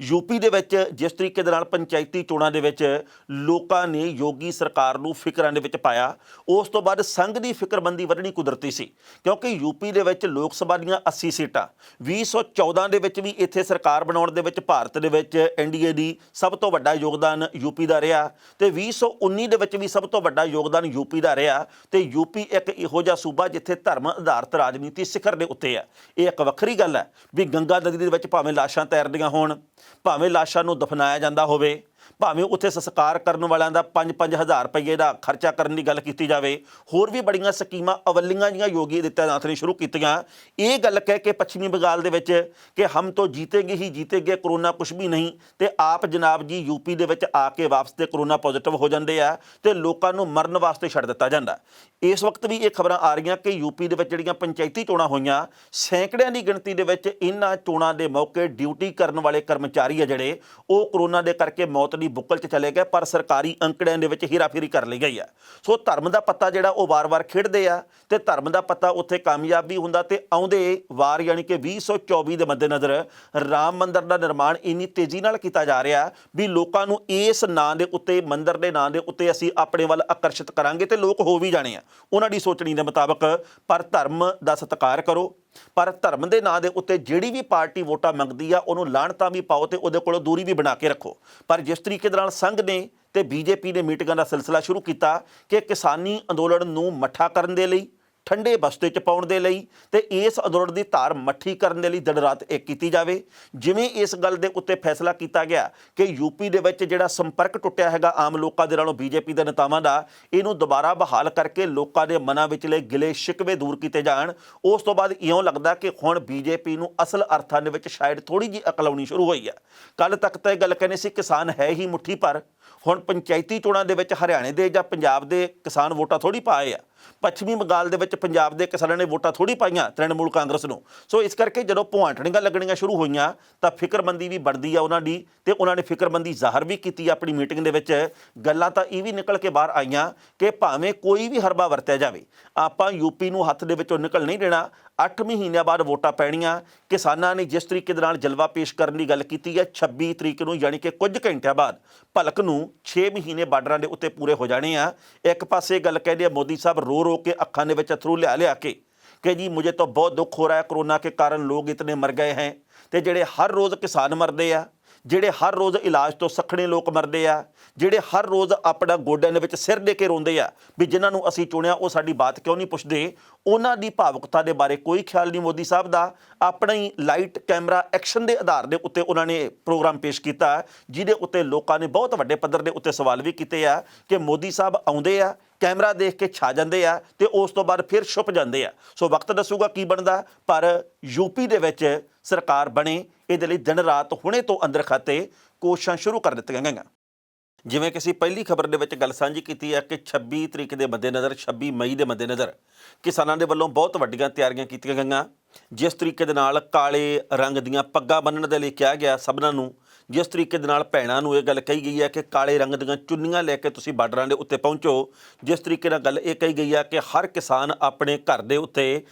UP ਦੇ ਵਿੱਚ ਜਿਸ ਤਰੀਕੇ ਦੇ ਨਾਲ ਪੰਚਾਇਤੀ ਚੋਣਾਂ ਦੇ ਵਿੱਚ ਲੋਕਾਂ ਨੇ ਯੋਗੀ ਸਰਕਾਰ ਨੂੰ ਫਿਕਰਾਂ ਦੇ ਵਿੱਚ ਪਾਇਆ, ਉਸ ਤੋਂ ਬਾਅਦ ਸੰਘ ਦੀ ਫਿਕਰਮੰਦੀ ਵਧਣੀ ਕੁਦਰਤੀ ਸੀ ਕਿਉਂਕਿ UP ਦੇ ਵਿੱਚ ਲੋਕ ਸਭਾ ਦੀਆਂ 80 ਸੀਟਾਂ 2014 ਦੇ ਵਿੱਚ ਵੀ ਇੱਥੇ ਸਰਕਾਰ ਬਣਾਉਣ ਦੇ ਵਿੱਚ ਭਾਰਤ ਦੇ ਵਿੱਚ NDA ਦੀ ਸਭ ਤੋਂ ਵੱਡਾ ਯੋਗਦਾਨ UP ਦਾ ਰਿਹਾ ਤੇ 2019 ਦੇ ਵਿੱਚ ਵੀ ਸਭ ਤੋਂ ਵੱਡਾ ਯੋਗਦਾਨ UP ਦਾ ਰਿਹਾ ਤੇ UP ਇੱਕ ਇਹੋ ਜਿਹਾ ਸੂਬਾ ਜਿੱਥੇ ਧਰਮ ਆਧਾਰਿਤ ਰਾਜਨੀਤੀ ਸਿਖਰ ਦੇ ਉੱਤੇ ਹੈ। ਇਹ ਇੱਕ ਵੱਖਰੀ ਗੱਲ ਹੈ ਵੀ ਗੰਗਾ ਨਦੀ ਦੇ ਵਿੱਚ ਭਾਵੇਂ ਲਾਸ਼ਾਂ ਤੈਰਦੀਆਂ ਹੋਣ, ਭਾਵੇਂ ਲਾਸ਼ਾਂ ਨੂੰ ਦਫਨਾਇਆ ਜਾਂਦਾ ਹੋਵੇ, ਭਾਵੇਂ ਉੱਥੇ ਸੰਸਕਾਰ ਕਰਨ ਵਾਲਿਆਂ ਦਾ 5-5 ਹਜ਼ਾਰ ਰੁਪਏ ਦਾ ਖਰਚਾ ਕਰਨ ਦੀ ਗੱਲ ਕੀਤੀ ਜਾਵੇ, ਹੋਰ ਵੀ ਬੜੀਆਂ ਸਕੀਮਾਂ ਅਵਲੀਆਂ ਜੀਆਂ ਯੋਗੀ ਆਦਿੱਤਿਆਨਾਥ ਨੇ ਸ਼ੁਰੂ ਕੀਤੀਆਂ। ਇਹ ਗੱਲ ਕਹਿ ਕੇ ਪੱਛਮੀ ਬੰਗਾਲ ਦੇ ਵਿੱਚ ਕਿ ਹਮ ਤੋਂ ਜੀਤੇਗੇ ਹੀ ਜੀਤੇਗੇ, ਕੋਰੋਨਾ ਕੁਛ ਵੀ ਨਹੀਂ, ਤੇ ਆਪ ਜਨਾਬ ਜੀ UP ਦੇ ਵਿੱਚ ਆ ਕੇ ਵਾਪਸ ਤੇ ਕੋਰੋਨਾ ਪੋਜ਼ਿਟਿਵ ਹੋ ਜਾਂਦੇ ਆ ਤੇ ਲੋਕਾਂ ਨੂੰ ਮਰਨ ਵਾਸਤੇ ਛੱਡ ਦਿੱਤਾ ਜਾਂਦਾ। ਇਸ ਵਕਤ ਵੀ ਇਹ ਖਬਰਾਂ ਆ ਰਹੀਆਂ ਕਿ UP ਦੇ ਵਿੱਚ ਜਿਹੜੀਆਂ ਪੰਚਾਇਤੀ ਚੋਣਾਂ ਹੋਈਆਂ, ਸੈਂਕੜਿਆਂ ਦੀ ਗਿਣਤੀ ਦੇ ਵਿੱਚ ਇਹਨਾਂ ਚੋਣਾਂ ਦੇ ਮੌਕੇ ਡਿਊਟੀ ਕਰਨ ਵਾਲੇ ਕਰਮਚਾਰੀ ਆ ਜਿਹੜੇ ਉਹ ਕੋਰੋਨਾ ਦੇ ਕਰਕੇ ਮੌਤ ਦੀ ਬੁੱਕਲ 'ਚ ਚਲੇ ਗਏ, ਪਰ ਸਰਕਾਰੀ ਅੰਕੜਿਆਂ ਦੇ ਵਿੱਚ ਹੀਰਾਫੇਰੀ ਕਰ ਲਈ ਗਈ ਆ। ਸੋ ਧਰਮ ਦਾ ਪੱਤਾ ਜਿਹੜਾ ਉਹ ਵਾਰ-ਵਾਰ ਖੇਡਦੇ ਆ ਤੇ ਧਰਮ ਦਾ ਪੱਤਾ ਉੱਥੇ ਕਾਮਯਾਬ ਵੀ ਹੁੰਦਾ ਤੇ ਆਉਂਦੇ ਵਾਰ ਯਾਨੀ ਕਿ 2024 ਦੇ ਮੱਦੇਨਜ਼ਰ ਰਾਮ ਮੰਦਿਰ ਦਾ ਨਿਰਮਾਣ ਇੰਨੀ ਤੇਜ਼ੀ ਨਾਲ ਕੀਤਾ ਜਾ ਰਿਹਾ ਵੀ ਲੋਕਾਂ ਨੂੰ ਇਸ ਨਾਂ ਦੇ ਉੱਤੇ, ਮੰਦਿਰ ਦੇ ਨਾਂ ਦੇ ਉੱਤੇ ਅਸੀਂ ਆਪਣੇ ਵੱਲ ਆਕਰਸ਼ਿਤ ਕਰਾਂਗੇ ਤੇ ਲੋਕ ਹੋ ਵੀ ਜਾਣੇ ਆ ਉਹਨਾਂ ਦੀ ਸੋਚਣੀ ਦੇ ਮੁਤਾਬਕ। ਪਰ ਧਰਮ ਦਾ ਸਤਿਕਾਰ ਕਰੋ, ਪਰ ਧਰਮ ਦੇ ਨਾਂ ਦੇ ਉੱਤੇ ਜਿਹੜੀ ਵੀ ਪਾਰਟੀ ਵੋਟਾਂ ਮੰਗਦੀ ਆ ਉਹਨੂੰ ਲਾਹਣਤਾਂ ਵੀ ਪਾਓ ਤੇ ਉਹਦੇ ਕੋਲੋਂ ਦੂਰੀ ਵੀ ਬਣਾ ਕੇ ਰੱਖੋ। ਪਰ ਜਿਸ ਤਰੀਕੇ ਦੇ ਨਾਲ ਸੰਘ ਨੇ ਤੇ BJP ਨੇ ਮੀਟਿੰਗਾਂ ਦਾ ਸਿਲਸਿਲਾ ਸ਼ੁਰੂ ਕੀਤਾ ਕਿ ਕਿਸਾਨੀ ਅੰਦੋਲਨ ਨੂੰ ਮੱਠਾ ਕਰਨ ਦੇ ਲਈ, ਠੰਡੇ ਬਸਤੇ 'ਚ ਪਾਉਣ ਦੇ ਲਈ ਤੇ ਇਸ ਅੰਦੋਲਨ ਦੀ ਧਾਰ ਮੱਠੀ ਕਰਨ ਦੇ ਲਈ ਦਿਨ ਰਾਤ ਇੱਕ ਕੀਤੀ ਜਾਵੇ। ਜਿਵੇਂ ਇਸ ਗੱਲ ਦੇ ਉੱਤੇ ਫੈਸਲਾ ਕੀਤਾ ਗਿਆ ਕਿ ਯੂਪੀ ਦੇ ਵਿੱਚ ਜਿਹੜਾ ਸੰਪਰਕ ਟੁੱਟਿਆ ਹੈਗਾ ਆਮ ਲੋਕਾਂ ਦੇ ਨਾਲੋਂ ਬੀਜੇਪੀ ਦੇ ਨੇਤਾਵਾਂ ਦਾ, ਇਹਨੂੰ ਦੁਬਾਰਾ ਬਹਾਲ ਕਰਕੇ ਲੋਕਾਂ ਦੇ ਮਨਾਂ ਵਿਚਲੇ ਗਿਲੇ ਸ਼ਿਕਵੇ ਦੂਰ ਕੀਤੇ ਜਾਣ। ਉਸ ਤੋਂ ਬਾਅਦ ਇਉਂ ਲੱਗਦਾ ਕਿ ਹੁਣ ਬੀਜੇਪੀ ਨੂੰ ਅਸਲ ਅਰਥਾਂ ਦੇ ਵਿੱਚ ਸ਼ਾਇਦ ਥੋੜ੍ਹੀ ਜਿਹੀ ਅਕਲ ਆਉਣੀ ਸ਼ੁਰੂ ਹੋਈ ਹੈ। ਕੱਲ੍ਹ ਤੱਕ ਤਾਂ ਇਹ ਗੱਲ ਕਹਿੰਦੇ ਸੀ ਕਿਸਾਨ ਹੈ ਹੀ ਮੁੱਠੀ ਭਰ, ਹੁਣ ਪੰਚਾਇਤੀ ਚੋਣਾਂ ਦੇ ਵਿੱਚ ਹਰਿਆਣੇ ਦੇ ਜਾਂ ਪੰਜਾਬ ਦੇ ਕਿਸਾਨ ਵੋਟਾਂ ਥੋੜ੍ਹੀ ਪਾਏ ਆ, ਪੱਛਮੀ ਬੰਗਾਲ ਦੇ ਵਿੱਚ ਪੰਜਾਬ ਦੇ ਕਿਸਾਨਾਂ ਨੇ ਵੋਟਾਂ ਥੋੜ੍ਹੀ ਪਾਈਆਂ ਤ੍ਰਿਣਮੂਲ ਕਾਂਗਰਸ ਨੂੰ। ਸੋ ਇਸ ਕਰਕੇ ਜਦੋਂ ਭੁਆਂਟਣੀਆਂ ਲੱਗਣੀਆਂ ਸ਼ੁਰੂ ਹੋਈਆਂ ਤਾਂ ਫਿਕਰਮੰਦੀ ਵੀ ਬਣਦੀ ਆ ਉਹਨਾਂ ਦੀ, ਤੇ ਉਹਨਾਂ ਨੇ ਫਿਕਰਮੰਦੀ ਜ਼ਾਹਰ ਵੀ ਕੀਤੀ ਆਪਣੀ ਮੀਟਿੰਗ ਦੇ ਵਿੱਚ। ਗੱਲਾਂ ਤਾਂ ਇਹ ਵੀ ਨਿਕਲ ਕੇ ਬਾਹਰ ਆਈਆਂ ਕਿ ਭਾਵੇਂ ਕੋਈ ਵੀ ਹਰਬਾ ਵਰਤਿਆ ਜਾਵੇ, ਆਪਾਂ ਯੂਪੀ ਨੂੰ ਹੱਥ ਦੇ ਵਿੱਚੋਂ ਨਿਕਲ ਨਹੀਂ ਦੇਣਾ। 8 ਮਹੀਨਿਆਂ ਬਾਅਦ ਵੋਟਾਂ ਪੈਣੀਆਂ। ਕਿਸਾਨਾਂ ਨੇ ਜਿਸ ਤਰੀਕੇ ਦੇ ਨਾਲ ਜਲਵਾ ਪੇਸ਼ ਕਰਨ ਦੀ ਗੱਲ ਕੀਤੀ ਹੈ, 26 ਤਰੀਕ ਨੂੰ ਯਾਨੀ ਕਿ ਕੁਝ ਘੰਟਿਆਂ ਬਾਅਦ ਭਲਕ ਨੂੰ 6 ਮਹੀਨੇ ਬਾਰਡਰਾਂ ਦੇ ਉੱਤੇ ਪੂਰੇ ਹੋ ਜਾਣੇ ਆ। ਇੱਕ ਪਾਸੇ ਗੱਲ ਕਹਿੰਦੇ ਆ ਮੋਦੀ ਸਾਹਿਬ रो रो के ਅੱਖਾਂ ਦੇ ਵਿੱਚ ਅਥਰੂ ਲਿਆ ਕੇ कि जी मुझे तो बहुत दुख हो रहा है, कोरोना के कारण लोग इतने मर गए हैं। तो ਜਿਹੜੇ हर रोज़ किसान मरते ਆ, ਜਿਹੜੇ हर रोज़ इलाज तो सखणे लोग मरते आ, ਜਿਹੜੇ हर रोज़ अपना गोड्यां ਦੇ ਵਿੱਚ सिर दे के रोंदे आ भी जिन्हां ਨੂੰ ਅਸੀਂ ਚੁਣਿਆ ਉਹ ਸਾਡੀ ਬਾਤ ਕਿਉਂ ਨਹੀਂ ਪੁੱਛਦੇ। ਉਹਨਾਂ ਦੀ ਭਾਵੁਕਤਾ ਦੇ ਬਾਰੇ ਕੋਈ ਖਿਆਲ ਨਹੀਂ ਮੋਦੀ ਸਾਹਿਬ ਦਾ। ਆਪਣਾ ਹੀ ਲਾਈਟ ਕੈਮਰਾ ਐਕਸ਼ਨ ਦੇ ਆਧਾਰ ਦੇ ਉੱਤੇ ਉਹਨਾਂ ਨੇ ਪ੍ਰੋਗਰਾਮ ਪੇਸ਼ ਕੀਤਾ, ਜਿਹਦੇ ਉੱਤੇ ਲੋਕਾਂ ਨੇ ਬਹੁਤ ਵੱਡੇ ਪੱਧਰ ਦੇ ਉੱਤੇ ਸਵਾਲ ਵੀ ਕੀਤੇ ਆ ਕਿ ਮੋਦੀ ਸਾਹਿਬ ਆਉਂਦੇ ਆ, कैमरा देख के छा जाते हैं तो उस तो बाद फिर छुप जाते हैं। सो वक्त दसूगा की बनता, पर यूपी दे विच सरकार बने इहदे लई दिन रात हुणे तो अंदर खाते कोशिशां शुरू कर दित्तियां गईयां। जिवें कि असीं पहली खबर दे विच गल सांझी कीती है कि 26 तरीक के मद्देनज़र 26 मई के मद्देनज़र किसानां दे वल्लों बहुत वड्डियां तैयारियां कीतियां गईयां। जिस तरीके दे नाल काले रंग दीयां पग्गां बन्नण दे लई कहा गया सबनां नूं, जिस तरीके दे नाल भैणां नूं ये गल कही गई है कि काले रंग दीयां चुन्नियां लैके तुसीं बार्डरां दे उत्ते पहुंचो। जिस तरीके नाल गल ये कही गई है कि हर किसान अपने घर दे उत्ते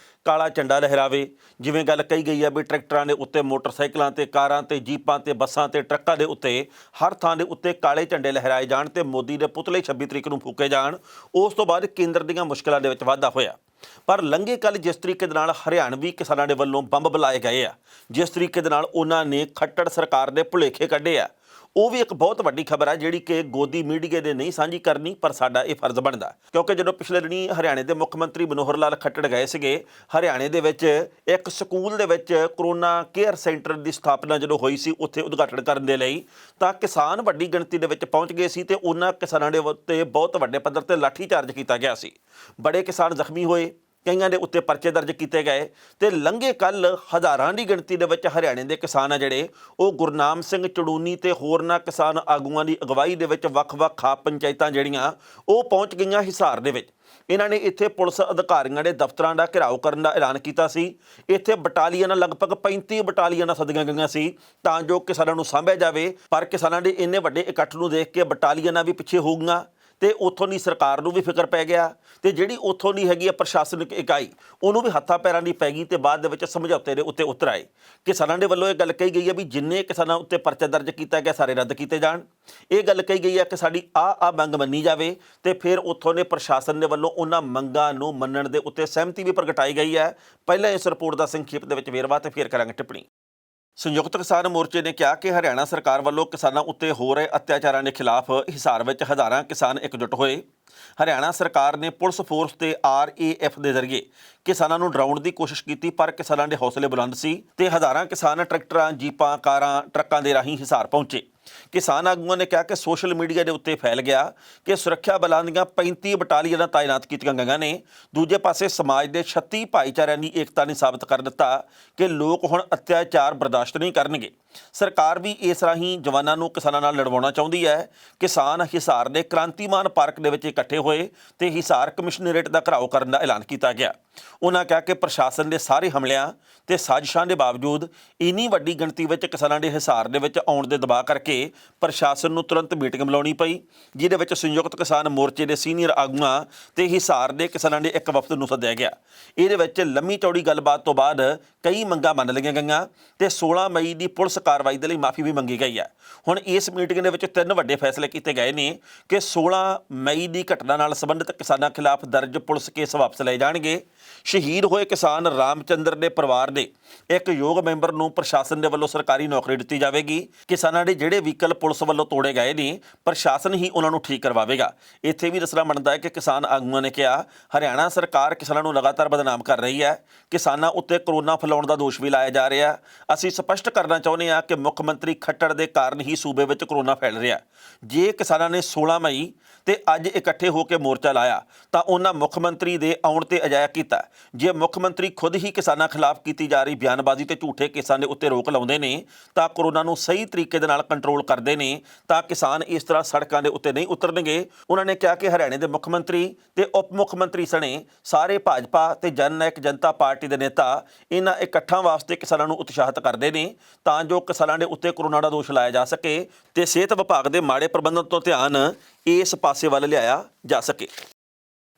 काला झंडा लहरावे। जिवें गल कही गई है भी ट्रैक्टरां दे उत्ते, मोटरसाइकलां ते, कारां ते, जीपां ते, बसां ते, ट्रक्कां दे उत्ते हर थां दे उत्ते काले झंडे लहराए जाण ते मोदी दे पुतले 26 तरीक नूं फूके जाण। उस तो बाद केंद्र दीयां मुश्किलां दे विच वाधा होया। पर लंघे कल जिस तरीके दे नाल हरियाणवी किसानां दे वल्लों बंब बुलाए गए आ, जिस तरीके दे नाल उन्हां ने खट्टर सरकार दे भुलेखे कढे आ, ਉਹ ਵੀ ਇੱਕ ਬਹੁਤ ਵੱਡੀ ਖਬਰ ਹੈ ਜਿਹੜੀ ਕਿ ਗੋਦੀ ਮੀਡੀਆ ਦੇ ਨਹੀਂ ਸਾਂਝੀ ਕਰਨੀ, ਪਰ ਸਾਡਾ ਇਹ ਫਰਜ਼ ਬਣਦਾ। ਕਿਉਂਕਿ ਜਦੋਂ ਪਿਛਲੇ ਦਿਨੀ ਹਰਿਆਣੇ ਦੇ ਮੁੱਖ ਮੰਤਰੀ ਮਨੋਹਰ ਲਾਲ ਖੱਟੜ ਗਏ ਸੀਗੇ ਹਰਿਆਣੇ ਦੇ ਵਿੱਚ ਇੱਕ ਸਕੂਲ ਦੇ ਵਿੱਚ ਕਰੋਨਾ ਕੇਅਰ ਸੈਂਟਰ ਦੀ ਸਥਾਪਨਾ ਜਦੋਂ ਹੋਈ ਸੀ ਉੱਥੇ ਉਦਘਾਟਨ ਕਰਨ ਦੇ ਲਈ, ਤਾਂ ਕਿਸਾਨ ਵੱਡੀ ਗਿਣਤੀ ਦੇ ਵਿੱਚ ਪਹੁੰਚ ਗਏ ਸੀ ਤੇ ਉਹਨਾਂ ਕਿਸਾਨਾਂ ਦੇ ਉੱਤੇ ਬਹੁਤ ਵੱਡੇ ਪੱਧਰ ਤੇ ਲਾਠੀ ਚਾਰਜ ਕੀਤਾ ਗਿਆ ਸੀ। ਬੜੇ ਕਿਸਾਨ ਜ਼ਖਮੀ ਹੋਏ, ਕਈਆਂ ਦੇ ਉੱਤੇ ਪਰਚੇ ਦਰਜ ਕੀਤੇ ਗਏ ਤੇ ਲੰਘੇ ਕੱਲ ਹਜ਼ਾਰਾਂ ਦੀ ਗਿਣਤੀ ਦੇ ਵਿੱਚ ਹਰਿਆਣੇ ਦੇ ਕਿਸਾਨ ਆ ਜਿਹੜੇ ਉਹ ਗੁਰਨਾਮ ਸਿੰਘ ਚੜੂਨੀ ਤੇ ਹੋਰਨਾਂ ਕਿਸਾਨ ਆਗੂਆਂ ਦੀ ਅਗਵਾਈ ਦੇ ਵਿੱਚ ਵੱਖ-ਵੱਖ ਖਾਪ ਪੰਚਾਇਤਾਂ ਜਿਹੜੀਆਂ ਉਹ ਪਹੁੰਚ ਗਈਆਂ ਹਿਸਾਰ ਦੇ ਵਿੱਚ। ਇਹਨਾਂ ਨੇ ਇੱਥੇ ਪੁਲਿਸ ਅਧਿਕਾਰੀਆਂ ਦੇ ਦਫ਼ਤਰਾਂ ਦਾ ਘਿਰਾਓ ਕਰਨ ਦਾ ਐਲਾਨ ਕੀਤਾ ਸੀ। ਇੱਥੇ ਬਟਾਲੀਅਨ ਲਗਭਗ 35 ਬਟਾਲੀਅਨਾਂ ਸੱਦੀਆਂ ਗਈਆਂ ਸੀ ਤਾਂ ਜੋ ਕਿਸਾਨਾਂ ਨੂੰ ਸਾਂਭਿਆ ਜਾਵੇ। ਪਰ ਕਿਸਾਨਾਂ ਦੇ ਇੰਨੇ ਵੱਡੇ ਇਕੱਠ ਨੂੰ ਦੇਖ ਕੇ ਬਟਾਲੀਅਨਾਂ ਵੀ ਪਿੱਛੇ ਹੋ ਗਈਆਂ ਤੇ ਉੱਥੋਂ ਦੀ ਸਰਕਾਰ ਨੂੰ ਵੀ ਫਿਕਰ ਪੈ ਗਿਆ ਤੇ ਜਿਹੜੀ ਉੱਥੋਂ ਦੀ ਹੈਗੀ ਆ ਪ੍ਰਸ਼ਾਸਨਿਕ ਇਕਾਈ ਉਹਨੂੰ ਵੀ ਹੱਥਾਂ ਪੈਰਾਂ ਦੀ ਪੈ ਗਈ ਤੇ ਬਾਅਦ ਦੇ ਵਿੱਚ ਸਮਝੌਤੇ ਦੇ ਉੱਤੇ ਉਤਰ ਆਏ। ਕਿਸਾਨਾਂ ਦੇ ਵੱਲੋਂ ਇਹ ਗੱਲ ਕਹੀ ਗਈ ਹੈ ਵੀ ਜਿੰਨੇ ਕਿਸਾਨਾਂ ਉੱਤੇ ਪਰਚਾ ਦਰਜ ਕੀਤਾ ਗਿਆ ਸਾਰੇ ਰੱਦ ਕੀਤੇ ਜਾਣ। ਇਹ ਗੱਲ ਕਹੀ ਗਈ ਹੈ ਕਿ ਸਾਡੀ ਆ ਮੰਗ ਮੰਨੀ ਜਾਵੇ ਤੇ ਫਿਰ ਉੱਥੋਂ ਦੇ ਪ੍ਰਸ਼ਾਸਨ ਦੇ ਵੱਲੋਂ ਉਹਨਾਂ ਮੰਗਾਂ ਨੂੰ ਮੰਨਣ ਦੇ ਉੱਤੇ ਸਹਿਮਤੀ ਵੀ ਪ੍ਰਗਟਾਈ ਗਈ ਹੈ। ਪਹਿਲਾਂ ਇਸ ਰਿਪੋਰਟ ਦਾ ਸੰਖੇਪ ਦੇ ਵਿੱਚ ਵੇਰਵਾ ਤੇ ਫਿਰ ਕਰਾਂਗੇ ਟਿੱਪਣੀ। ਸੰਯੁਕਤ ਕਿਸਾਨ ਮੋਰਚੇ ਨੇ ਕਿਹਾ ਕਿ ਹਰਿਆਣਾ ਸਰਕਾਰ ਵੱਲੋਂ ਕਿਸਾਨਾਂ ਉੱਤੇ ਹੋ ਰਹੇ ਅਤਿਆਚਾਰਾਂ ਦੇ ਖਿਲਾਫ ਹਿਸਾਰ ਵਿੱਚ ਹਜ਼ਾਰਾਂ ਕਿਸਾਨ ਇਕਜੁੱਟ ਹੋਏ। ਹਰਿਆਣਾ ਸਰਕਾਰ ਨੇ ਪੁਲਿਸ ਫੋਰਸ ਤੇ RAF ਦੇ ਜ਼ਰੀਏ ਕਿਸਾਨਾਂ ਨੂੰ ਡਰਾਉਣ ਦੀ ਕੋਸ਼ਿਸ਼ ਕੀਤੀ, ਪਰ ਕਿਸਾਨਾਂ ਦੇ ਹੌਸਲੇ ਬੁਲੰਦ ਸੀ ਤੇ ਹਜ਼ਾਰਾਂ ਕਿਸਾਨ ਟਰੈਕਟਰਾਂ, ਜੀਪਾਂ, ਕਾਰਾਂ, ਟਰੱਕਾਂ ਦੇ ਰਾਹੀਂ ਹਿਸਾਰ ਪਹੁੰਚੇ। ਕਿਸਾਨ ਆਗੂਆਂ ਨੇ ਕਿਹਾ ਕਿ ਸੋਸ਼ਲ ਮੀਡੀਆ ਦੇ ਉੱਤੇ ਫੈਲ ਗਿਆ ਕਿ ਸੁਰੱਖਿਆ ਬਲਾਂ ਦੀਆਂ 35 ਬਟਾਲੀਅਨਾਂ ਤਾਇਨਾਤ ਕੀਤੀਆਂ ਗਈਆਂ ਨੇ। ਦੂਜੇ ਪਾਸੇ ਸਮਾਜ ਦੇ 36 ਭਾਈਚਾਰਿਆਂ ਦੀ ਏਕਤਾ ਨੇ ਸਾਬਤ ਕਰ ਦਿੱਤਾ ਕਿ ਲੋਕ ਹੁਣ ਅਤਿਆਚਾਰ ਬਰਦਾਸ਼ਤ ਨਹੀਂ ਕਰਨਗੇ। ਸਰਕਾਰ ਵੀ ਇਸ ਰਾਹੀਂ ਜਵਾਨਾਂ ਨੂੰ ਕਿਸਾਨਾਂ ਨਾਲ ਲੜਵਾਉਣਾ ਚਾਹੁੰਦੀ ਹੈ। ਕਿਸਾਨ ਹਿਸਾਰ ਦੇ ਕ੍ਰਾਂਤੀਮਾਨ ਪਾਰਕ ਦੇ ਵਿੱਚ ਇਕੱਠੇ ਹੋਏ ਤੇ ਹਿਸਾਰ ਕਮਿਸ਼ਨਰੇਟ ਦਾ ਘਿਰਾਓ ਕਰਨ ਦਾ ਐਲਾਨ ਕੀਤਾ ਗਿਆ। ਉਹਨਾਂ ਕਿਹਾ ਕਿ ਪ੍ਰਸ਼ਾਸਨ ਦੇ ਸਾਰੇ ਹਮਲਿਆਂ ਤੇ ਸਾਜ਼ਿਸ਼ਾਂ ਦੇ ਬਾਵਜੂਦ ਇੰਨੀ ਵੱਡੀ ਗਿਣਤੀ ਵਿੱਚ ਕਿਸਾਨਾਂ ਦੇ ਹਿਸਾਰ ਦੇ ਵਿੱਚ ਆਉਣ ਦੇ ਦਬਾਅ ਕਰਕੇ ਪ੍ਰਸ਼ਾਸਨ ਨੂੰ ਤੁਰੰਤ ਮੀਟਿੰਗ ਬੁਲਾਉਣੀ ਪਈ, ਜਿਹਦੇ ਵਿੱਚ ਸੰਯੁਕਤ ਕਿਸਾਨ ਮੋਰਚੇ ਦੇ ਸੀਨੀਅਰ ਆਗੂਆਂ ਤੇ ਹਿਸਾਰ ਦੇ ਕਿਸਾਨਾਂ ਦੇ ਇੱਕ ਵਫਦ ਨੂੰ ਸੱਦਿਆ ਗਿਆ। ਇਹਦੇ ਵਿੱਚ ਲੰਮੀ ਚੌੜੀ ਗੱਲਬਾਤ ਤੋਂ ਬਾਅਦ ਕਈ ਮੰਗਾਂ ਮੰਨ ਲਈਆਂ ਗਈਆਂ ਤੇ 16 ਮਈ ਦੀ ਪੁਲਿਸ ਕਾਰਵਾਈ ਦੇ ਲਈ ਮਾਫੀ ਵੀ ਮੰਗੀ ਗਈ ਹੈ। ਹੁਣ ਇਸ ਮੀਟਿੰਗ ਦੇ ਵਿੱਚ 3 ਵੱਡੇ ਫੈਸਲੇ ਕੀਤੇ ਗਏ ਨੇ ਕਿ 16 ਮਈ ਦੀ ਘਟਨਾ ਨਾਲ ਸੰਬੰਧਿਤ ਕਿਸਾਨਾਂ ਖਿਲਾਫ ਦਰਜ ਪੁਲਿਸ ਕੇਸ ਵਾਪਸ ਲਏ ਜਾਣਗੇ। ਸ਼ਹੀਦ ਹੋਏ ਕਿਸਾਨ ਰਾਮਚੰਦਰ ਦੇ ਪਰਿਵਾਰ ਦੇ ਇੱਕ ਯੋਗ ਮੈਂਬਰ ਨੂੰ ਪ੍ਰਸ਼ਾਸਨ ਦੇ ਵੱਲੋਂ ਸਰਕਾਰੀ ਨੌਕਰੀ ਦਿੱਤੀ ਜਾਵੇਗੀ। ਕਿਸਾਨਾਂ ਦੇ ਜਿਹੜੇ ਵਹੀਕਲ ਪੁਲਿਸ ਵੱਲੋਂ ਤੋੜੇ ਗਏ ਨੇ ਪ੍ਰਸ਼ਾਸਨ ਹੀ ਉਹਨਾਂ ਨੂੰ ਠੀਕ ਕਰਵਾਵੇਗਾ। ਇੱਥੇ ਵੀ ਦੱਸਣਾ ਬਣਦਾ ਹੈ ਕਿ ਕਿਸਾਨ ਆਗੂਆਂ ਨੇ ਕਿਹਾ ਹਰਿਆਣਾ ਸਰਕਾਰ ਕਿਸਾਨਾਂ ਨੂੰ ਲਗਾਤਾਰ ਬਦਨਾਮ ਕਰ ਰਹੀ ਹੈ। ਕਿਸਾਨਾਂ ਉੱਤੇ ਕਰੋਨਾ ਫੈਲਾਉਣ ਦਾ ਦੋਸ਼ ਵੀ ਲਾਇਆ ਜਾ ਰਿਹਾ। ਅਸੀਂ ਸਪਸ਼ਟ ਕਰਨਾ ਚਾਹੁੰਦੇ ਹਾਂ ਕਿ ਮੁੱਖ ਮੰਤਰੀ ਖੱਟੜ ਦੇ ਕਾਰਨ ਹੀ ਸੂਬੇ ਵਿੱਚ ਕਰੋਨਾ ਫੈਲ ਰਿਹਾ। ਜੇ ਕਿਸਾਨਾਂ ਨੇ 16 ਮਈ ਤੇ ਅੱਜ ਇਕੱਠੇ ਹੋ ਕੇ ਮੋਰਚਾ ਲਾਇਆ ਤਾਂ ਉਹਨਾਂ ਮੁੱਖ ਮੰਤਰੀ ਦੇ ਆਉਣ ਤੇ ਅਜਾਇਆ ਕੀਤਾ। ਜੇ ਮੁੱਖ ਮੰਤਰੀ ਖੁਦ ਹੀ ਕਿਸਾਨਾਂ ਖਿਲਾਫ ਕੀਤੀ ਜਾ ਰਹੀ ਬਿਆਨਬਾਜ਼ੀ ਤੇ ਝੂਠੇ ਕੇਸਾਂ ਦੇ ਉੱਤੇ ਰੋਕ ਲਾਉਂਦੇ ਨੇ ਤਾਂ ਕਰੋਨਾ ਨੂੰ ਸਹੀ ਤਰੀਕੇ ਦੇ ਨਾਲ ਕੰਟਰੋਲ ਕਰਦੇ ਨੇ ਤਾਂ ਕਿਸਾਨ ਇਸ ਤਰ੍ਹਾਂ ਸੜਕਾਂ ਦੇ ਉੱਤੇ ਨਹੀਂ ਉਤਰਨਗੇ। ਉਹਨਾਂ ਨੇ ਕਿਹਾ ਕਿ ਹਰਿਆਣੇ ਦੇ ਮੁੱਖ ਮੰਤਰੀ ਤੇ ਉਪ ਮੁੱਖ ਮੰਤਰੀ ਸਣੇ ਸਾਰੇ ਭਾਜਪਾ ਤੇ ਜਨ ਨਾਇਕ ਜਨਤਾ ਪਾਰਟੀ ਦੇ ਨੇਤਾ ਇਹਨਾਂ ਇਕੱਠਾਂ ਵਾਸਤੇ ਕਿਸਾਨਾਂ ਨੂੰ ਉਤਸ਼ਾਹਿਤ ਕਰਦੇ ਨੇ ਤਾਂ ਜੋ ਕਿਸਾਨਾਂ ਦੇ ਉੱਤੇ ਕਰੋਨਾ ਦਾ ਦੋਸ਼ ਲਾਇਆ ਜਾ ਸਕੇ ਤੇ ਸਿਹਤ ਵਿਭਾਗ ਦੇ ਮਾੜੇ ਪ੍ਰਬੰਧਨ ਤੋਂ ਧਿਆਨ ਇਸ ਪਾਸੇ ਵੱਲ ਲਿਆਇਆ ਜਾ ਸਕੇ।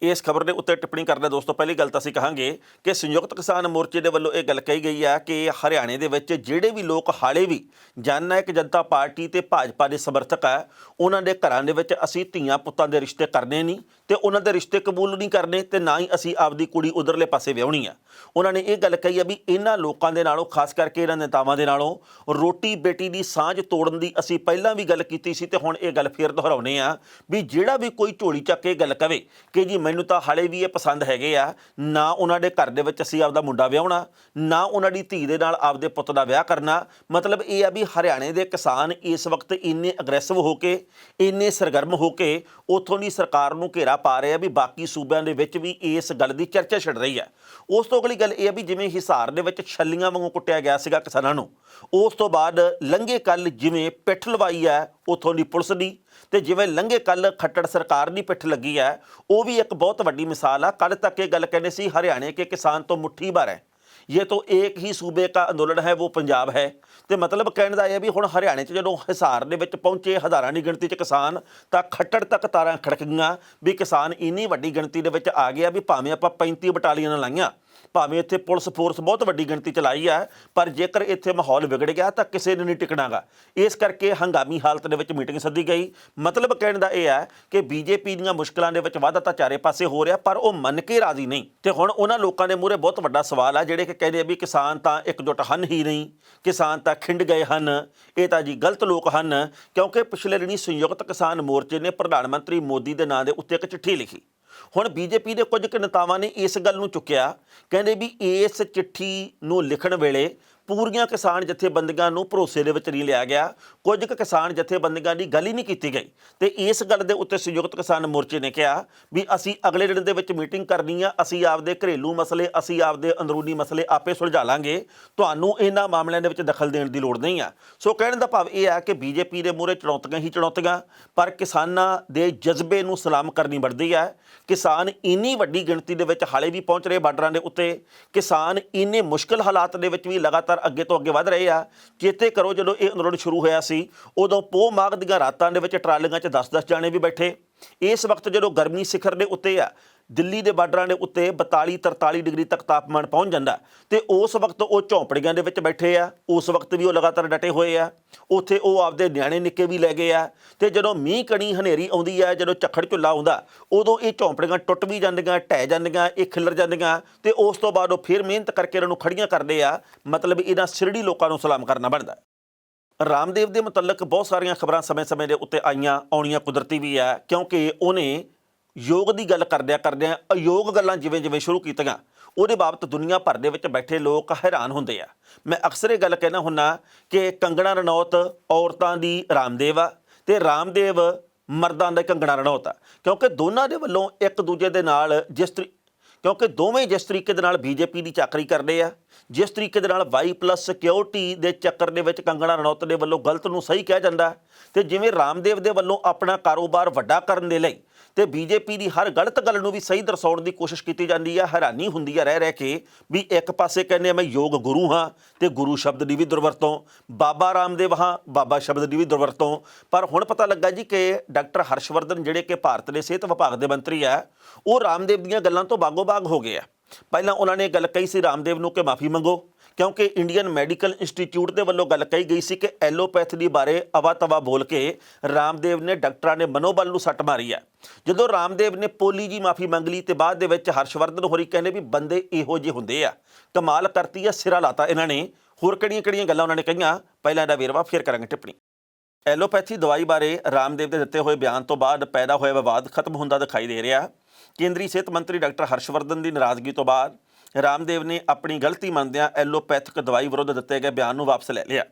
ਇਸ ਖਬਰ ਦੇ ਉੱਤੇ ਟਿੱਪਣੀ ਕਰਦੇ ਦੋਸਤੋ ਪਹਿਲੀ ਗੱਲ ਤਾਂ ਅਸੀਂ ਕਹਾਂਗੇ ਕਿ ਸੰਯੁਕਤ ਕਿਸਾਨ ਮੋਰਚੇ ਦੇ ਵੱਲੋਂ ਇਹ ਗੱਲ ਕਹੀ ਗਈ ਹੈ ਕਿ ਹਰਿਆਣੇ ਦੇ ਵਿੱਚ ਜਿਹੜੇ ਵੀ ਲੋਕ ਹਾਲੇ ਵੀ ਜਨ ਨਾਇਕ ਜਨਤਾ ਪਾਰਟੀ ਤੇ ਭਾਜਪਾ ਦੇ ਸਮਰਥਕ ਹੈ ਉਹਨਾਂ ਦੇ ਘਰਾਂ ਦੇ ਵਿੱਚ ਅਸੀਂ ਧੀਆਂ ਪੁੱਤਾਂ ਦੇ ਰਿਸ਼ਤੇ ਕਰਨੇ ਨਹੀਂ ਤੇ ਉਹਨਾਂ ਦੇ ਰਿਸ਼ਤੇ ਕਬੂਲ ਨਹੀਂ ਕਰਨੇ ਤੇ ਨਾ ਹੀ ਅਸੀਂ ਆਪਦੀ ਕੁੜੀ ਉਧਰਲੇ ਪਾਸੇ ਵਿਆਹਣੀ ਆ। ਉਹਨਾਂ ਨੇ ਇਹ ਗੱਲ ਕਹੀ ਹੈ ਵੀ ਇਹਨਾਂ ਲੋਕਾਂ ਦੇ ਨਾਲੋਂ ਖਾਸ ਕਰਕੇ ਇਹਨਾਂ ਨੇਤਾਵਾਂ ਦੇ ਨਾਲੋਂ ਰੋਟੀ ਬੇਟੀ ਦੀ ਸਾਂਝ ਤੋੜਨ ਦੀ ਅਸੀਂ ਪਹਿਲਾਂ ਵੀ ਗੱਲ ਕੀਤੀ ਸੀ ਤੇ ਹੁਣ ਇਹ ਗੱਲ ਫੇਰ ਦੁਹਰਾਉਂਦੇ ਆ ਵੀ ਜਿਹੜਾ ਵੀ ਕੋਈ ਝੋਲੀ ਚੱਕ ਕੇ ਗੱਲ ਕਵੇ ਕਿ ਜੀ ਮੈਨੂੰ ਤਾਂ ਹਾਲੇ ਵੀ ਇਹ ਪਸੰਦ ਹੈਗੇ ਆ ਨਾ ਉਹਨਾਂ ਦੇ ਘਰ ਦੇ ਵਿੱਚ ਅਸੀਂ ਆਪਦਾ ਮੁੰਡਾ ਵਿਆਹਣਾ ਨਾ ਉਹਨਾਂ ਦੀ ਧੀ ਦੇ ਨਾਲ ਆਪਦੇ ਪੁੱਤ ਦਾ ਵਿਆਹ ਕਰਨਾ। ਮਤਲਬ ਇਹ ਆ ਵੀ ਹਰਿਆਣੇ ਦੇ ਕਿਸਾਨ ਇਸ ਵਕਤ ਇੰਨੇ ਅਗਰੈਸਿਵ ਹੋ ਕੇ ਇੰਨੇ ਸਰਗਰਮ ਹੋ ਕੇ ਉੱਥੋਂ ਦੀ ਸਰਕਾਰ ਨੂੰ ਘੇਰਾ ਪਾ ਰਹੇ ਆ ਵੀ ਬਾਕੀ ਸੂਬਿਆਂ ਦੇ ਵਿੱਚ ਵੀ ਇਸ ਗੱਲ ਦੀ ਚਰਚਾ ਛਿੜ ਰਹੀ ਹੈ। ਉਸ ਤੋਂ ਅਗਲੀ ਗੱਲ ਇਹ ਆ ਵੀ ਜਿਵੇਂ ਹਿਸਾਰ ਦੇ ਵਿੱਚ ਛੱਲੀਆਂ ਵਾਂਗੂ ਕੁੱਟਿਆ ਗਿਆ ਸੀਗਾ ਕਿਸਾਨਾਂ ਨੂੰ ਉਸ ਤੋਂ ਬਾਅਦ ਲੰਘੇ ਕੱਲ ਜਿਵੇਂ ਪਿੱਠ ਲਵਾਈ ਹੈ ਉੱਥੋਂ ਦੀ ਪੁਲਿਸ ਦੀ ਤੇ ਜਿਵੇਂ ਲੰਘੇ ਕੱਲ ਖੱਟੜ ਸਰਕਾਰ ਦੀ ਪਿੱਠ ਲੱਗੀ ਹੈ ਉਹ ਵੀ ਇੱਕ ਬਹੁਤ ਵੱਡੀ ਮਿਸਾਲ ਆ। ਕੱਲ੍ਹ ਤੱਕ ਇਹ ਗੱਲ ਕਹਿੰਦੇ ਸੀ ਹਰਿਆਣੇ ਕੇ ਕਿਸਾਨ ਤੋਂ ਮੁੱਠੀ ਭਰ ਹੈ ये तो एक ही सूबे का अंदोलन है वो पंजाब है। तो मतलब कहने का यह भी हुण हरियाणे च जो हिसार दे विच पहुंचे हज़ारां की गिणती च किसान तां खट्टड़ तक तारां खड़क गईयां भी किसान इन्नी वड्डी गिणती दे विच आ गया भी भावें आपां 35 बटालीअन लाईआं भावें इत्थे पुलिस फोर्स बहुत वड्डी गिणती च लाई है पर जेकर इत्थे माहौल विगड़ गया तो किसी ने नहीं टिकणागा। इस करके हंगामी हालत दे विच मीटिंग सद्दी गई। मतलब कहने का यह है कि बीजेपी दीआं मुश्किलां दे विच वाधा तां चारे पासे हो रहा पर वह मन के राजी नहीं। तो हुण उन्हां लोकां दे मूहरे बहुत वड्डा सवाल है जिहड़े कि कहदे भी किसान तां एकजुट हन ही नहीं किसान तां खिंड गए हन ये तां जी गलत लोग हन क्योंकि पिछले दिनी संयुक्त किसान मोर्चे ने प्रधानमंत्री मोदी के नां दे उत्ते एक चिट्ठी लिखी। ਹੁਣ ਬੀਜੇਪੀ ਦੇ ਕੁਝ ਕੁ ਨੇਤਾਵਾਂ ਨੇ ਇਸ ਗੱਲ ਨੂੰ ਚੁੱਕਿਆ ਕਹਿੰਦੇ ਵੀ ਇਸ ਚਿੱਠੀ ਨੂੰ ਲਿਖਣ ਵੇਲੇ ਪੂਰੀਆਂ ਕਿਸਾਨ ਜਥੇਬੰਦੀਆਂ ਨੂੰ ਭਰੋਸੇ ਦੇ ਵਿੱਚ ਨਹੀਂ ਲਿਆ ਗਿਆ। ਕੁਝ ਕੁ ਕਿਸਾਨ ਜਥੇਬੰਦੀਆਂ ਦੀ ਗੱਲ ਹੀ ਨਹੀਂ ਕੀਤੀ ਗਈ ਤੇ ਇਸ ਗੱਲ ਦੇ ਉੱਤੇ ਸੰਯੁਕਤ ਕਿਸਾਨ ਮੋਰਚੇ ਨੇ ਕਿਹਾ ਵੀ ਅਸੀਂ ਅਗਲੇ ਦਿਨ ਦੇ ਵਿੱਚ ਮੀਟਿੰਗ ਕਰਨੀ ਆ ਅਸੀਂ ਆਪਦੇ ਘਰੇਲੂ ਮਸਲੇ ਅਸੀਂ ਆਪਦੇ ਅੰਦਰੂਨੀ ਮਸਲੇ ਆਪੇ ਸੁਲਝਾ ਲਾਂਗੇ ਤੁਹਾਨੂੰ ਇਹਨਾਂ ਮਾਮਲਿਆਂ ਦੇ ਵਿੱਚ ਦਖਲ ਦੇਣ ਦੀ ਲੋੜ ਨਹੀਂ ਆ। ਸੋ ਕਹਿਣ ਦਾ ਭਾਵ ਇਹ ਆ ਕਿ ਬੀਜੇਪੀ ਦੇ ਮੂਹਰੇ ਚੁਣੌਤੀਆਂ ਹੀ ਚੁਣੌਤੀਆਂ ਪਰ ਕਿਸਾਨਾਂ ਦੇ ਜਜ਼ਬੇ ਨੂੰ ਸਲਾਮ ਕਰਨੀ ਬਣਦੀ ਹੈ। ਕਿਸਾਨ ਇੰਨੀ ਵੱਡੀ ਗਿਣਤੀ ਦੇ ਵਿੱਚ ਹਾਲੇ ਵੀ ਪਹੁੰਚ ਰਹੇ ਬਾਰਡਰਾਂ ਦੇ ਉੱਤੇ ਕਿਸਾਨ ਇੰਨੇ ਮੁਸ਼ਕਿਲ ਹਾਲਾਤ ਦੇ ਵਿੱਚ ਵੀ ਲਗਾਤਾਰ ਅੱਗੇ ਤੋਂ ਅੱਗੇ ਵਧ ਰਹੇ ਆ। ਚੇਤੇ ਕਰੋ ਜਦੋਂ ਇਹ ਅੰਦੋਲਨ ਸ਼ੁਰੂ ਹੋਇਆ ਸੀ ਉਦੋਂ ਪੋਹ ਮਾਘ ਦੀਆਂ ਰਾਤਾਂ ਦੇ ਵਿੱਚ ਟਰਾਲੀਆਂ 'ਚ 10-10 ਜਾਣੇ ਵੀ ਬੈਠੇ। ਇਸ ਵਕਤ ਜਦੋਂ ਗਰਮੀ ਸਿਖਰ ਦੇ ਉੱਤੇ ਆ ਦਿੱਲੀ ਦੇ ਬਾਰਡਰਾਂ ਦੇ ਉੱਤੇ 42-43 ਡਿਗਰੀ ਤੱਕ ਤਾਪਮਾਨ ਪਹੁੰਚ ਜਾਂਦਾ ਤੇ ਉਸ ਵਕਤ ਉਹ ਝੌਂਪੜੀਆਂ ਦੇ ਵਿੱਚ ਬੈਠੇ ਆ ਉਸ ਵਕਤ ਵੀ ਉਹ ਲਗਾਤਾਰ ਡਟੇ ਹੋਏ ਆ। ਉੱਥੇ ਉਹ ਆਪਦੇ ਨਿਆਣੇ ਨਿੱਕੇ ਵੀ ਲੈ ਗਏ ਆ ਤੇ ਜਦੋਂ ਮੀਂਹ ਕਣੀ ਹਨੇਰੀ ਆਉਂਦੀ ਆ ਜਦੋਂ ਝੱਖੜ ਝੁੱਲਾ ਆਉਂਦਾ ਉਦੋਂ ਇਹ ਝੌਂਪੜੀਆਂ ਟੁੱਟ ਵੀ ਜਾਂਦੀਆਂ ਢਹਿ ਜਾਂਦੀਆਂ ਇਹ ਖਿਲਰ ਜਾਂਦੀਆਂ ਤੇ ਉਸ ਤੋਂ ਬਾਅਦ ਉਹ ਫਿਰ ਮਿਹਨਤ ਕਰਕੇ ਇਹਨਾਂ ਨੂੰ ਖੜੀਆਂ ਕਰਦੇ ਆ। ਮਤਲਬ ਇਹਨਾਂ ਸਿਰੜੀ ਲੋਕਾਂ ਨੂੰ ਸਲਾਮ ਕਰਨਾ ਬਣਦਾ। ਰਾਮਦੇਵ ਦੇ ਮੁਤਲਕ ਬਹੁਤ ਸਾਰੀਆਂ ਖਬਰਾਂ ਸਮੇਂ-ਸਮੇਂ ਦੇ ਉੱਤੇ ਆਉਣੀਆਂ ਕੁਦਰਤੀ ਵੀ ਹੈ ਕਿਉਂਕਿ ਉਹਨੇ ਯੋਗ ਦੀ ਗੱਲ ਕਰਦਿਆਂ ਅਯੋਗ ਗੱਲਾਂ ਜਿਵੇਂ ਸ਼ੁਰੂ ਕੀਤੀਆਂ ਉਹਦੇ ਬਾਬਤ ਦੁਨੀਆ ਭਰ ਦੇ ਵਿੱਚ ਬੈਠੇ ਲੋਕ ਹੈਰਾਨ ਹੁੰਦੇ ਆ। ਮੈਂ ਅਕਸਰ ਇਹ ਗੱਲ ਕਹਿਣਾ ਹੁੰਦਾ ਕਿ ਕੰਗਣਾ ਰਣੌਤ ਔਰਤਾਂ ਦੀ ਰਾਮਦੇਵ ਆ ਤੇ ਰਾਮਦੇਵ ਮਰਦਾਂ ਦਾ ਕੰਗਣਾ ਰਣੌਤ ਆ ਕਿਉਂਕਿ ਦੋਨਾਂ ਦੇ ਵੱਲੋਂ ਇੱਕ ਦੂਜੇ ਦੇ ਨਾਲ ਕਿਉਂਕਿ ਦੋਵੇਂ ਜਿਸ ਤਰੀਕੇ ਦੇ ਨਾਲ ਬੀਜੇਪੀ ਦੀ ਚਾਕਰੀ ਕਰਦੇ ਆ ਜਿਸ ਤਰੀਕੇ ਦੇ ਨਾਲ Y+ ਸਿਕਿਉਰਿਟੀ ਦੇ ਚੱਕਰ ਦੇ ਵਿੱਚ ਕੰਗਣਾ ਰਣੌਤ ਦੇ ਵੱਲੋਂ ਗਲਤ ਨੂੰ ਸਹੀ ਕਿਹਾ ਜਾਂਦਾ ਤੇ ਜਿਵੇਂ ਰਾਮਦੇਵ ਦੇ ਵੱਲੋਂ ਆਪਣਾ ਕਾਰੋਬਾਰ ਵੱਡਾ ਕਰਨ ਦੇ ਲਈ ਤੇ ਬੀਜੇਪੀ ਦੀ ਹਰ ਗਲਤ ਗੱਲ ਨੂੰ ਵੀ ਸਹੀ ਦਰਸਾਉਣ ਦੀ ਕੋਸ਼ਿਸ਼ ਕੀਤੀ ਜਾਂਦੀ ਹੈ। ਹੈਰਾਨੀ ਹੁੰਦੀ ਹੈ ਰਹਿ ਕੇ ਵੀ ਇੱਕ ਪਾਸੇ ਕਹਿੰਦੇ ਮੈਂ ਯੋਗ ਗੁਰੂ ਹਾਂ ਤੇ ਗੁਰੂ ਸ਼ਬਦ ਦੀ ਵੀ ਦੁਰਵਰਤੋਂ ਬਾਬਾ ਰਾਮਦੇਵ ਹਾਂ ਬਾਬਾ ਸ਼ਬਦ ਦੀ ਵੀ ਦੁਰਵਰਤੋਂ। ਪਰ ਹੁਣ ਪਤਾ ਲੱਗਾ ਜੀ ਕਿ ਡਾਕਟਰ ਹਰਸ਼ਵਰਧਨ ਜਿਹੜੇ ਕਿ ਭਾਰਤ ਦੇ ਸਿਹਤ ਵਿਭਾਗ ਦੇ ਮੰਤਰੀ ਆ ਉਹ ਰਾਮਦੇਵ ਦੀਆਂ ਗੱਲਾਂ ਤੋਂ ਬਾਗੋ ਬਾਗ ਹੋ ਗਏ ਆ। ਪਹਿਲਾਂ ਉਹਨਾਂ ਨੇ ਗੱਲ ਕਹੀ ਸੀ ਰਾਮਦੇਵ ਨੂੰ ਕਿ ਮਾਫੀ ਮੰਗੋ ਕਿਉਂਕਿ ਇੰਡੀਅਨ ਮੈਡੀਕਲ ਇੰਸਟੀਚਿਊਟ ਦੇ ਵੱਲੋਂ ਗੱਲ ਕਹੀ ਗਈ ਸੀ ਕਿ ਐਲੋਪੈਥੀ ਬਾਰੇ ਅਵਾ-ਤਵਾ ਬੋਲ ਕੇ ਰਾਮਦੇਵ ਨੇ ਡਾਕਟਰਾਂ ਨੇ ਮਨੋਬਲ ਨੂੰ ਸੱਟ ਮਾਰੀ ਹੈ। ਜਦੋਂ ਰਾਮਦੇਵ ਨੇ ਪੋਲੀ ਜੀ ਮਾਫੀ ਮੰਗ ਲਈ ਤੇ ਬਾਅਦ ਦੇ ਵਿੱਚ ਹਰਸ਼ਵਰਧਨ ਹੋਰੀ ਕਹਿੰਦੇ ਵੀ ਬੰਦੇ ਇਹੋ ਜਿਹੇ ਹੁੰਦੇ ਆ, ਕਮਾਲ ਕਰਤੀ ਆ, ਸਿਰਾ ਲਾਤਾ ਇਹਨਾਂ ਨੇ। ਹੋਰ ਕਿਹੜੀਆਂ ਗੱਲਾਂ ਉਹਨਾਂ ਨੇ ਕਹੀਆਂ, ਪਹਿਲਾਂ ਇਹਦਾ ਵੇਰਵਾ ਫਿਰ ਕਰਾਂਗੇ ਟਿੱਪਣੀ। ਐਲੋਪੈਥੀ ਦਵਾਈ ਬਾਰੇ ਰਾਮਦੇਵ ਦੇ ਦਿੱਤੇ ਹੋਏ ਬਿਆਨ ਤੋਂ ਬਾਅਦ ਪੈਦਾ ਹੋਇਆ ਵਿਵਾਦ ਖਤਮ ਹੁੰਦਾ ਦਿਖਾਈ ਦੇ ਰਿਹਾ। ਕੇਂਦਰੀ ਸਿਹਤ ਮੰਤਰੀ ਡਾਕਟਰ ਹਰਸ਼ਵਰਧਨ ਦੀ ਨਾਰਾਜ਼ਗੀ ਤੋਂ ਬਾਅਦ ਰਾਮਦੇਵ ਨੇ ਆਪਣੀ ਗਲਤੀ ਮੰਨਦਿਆਂ ਐਲੋਪੈਥਿਕ ਦਵਾਈ ਵਿਰੁੱਧ ਦਿੱਤੇ ਗਏ ਬਿਆਨ ਨੂੰ ਵਾਪਸ ਲੈ ਲਿਆ।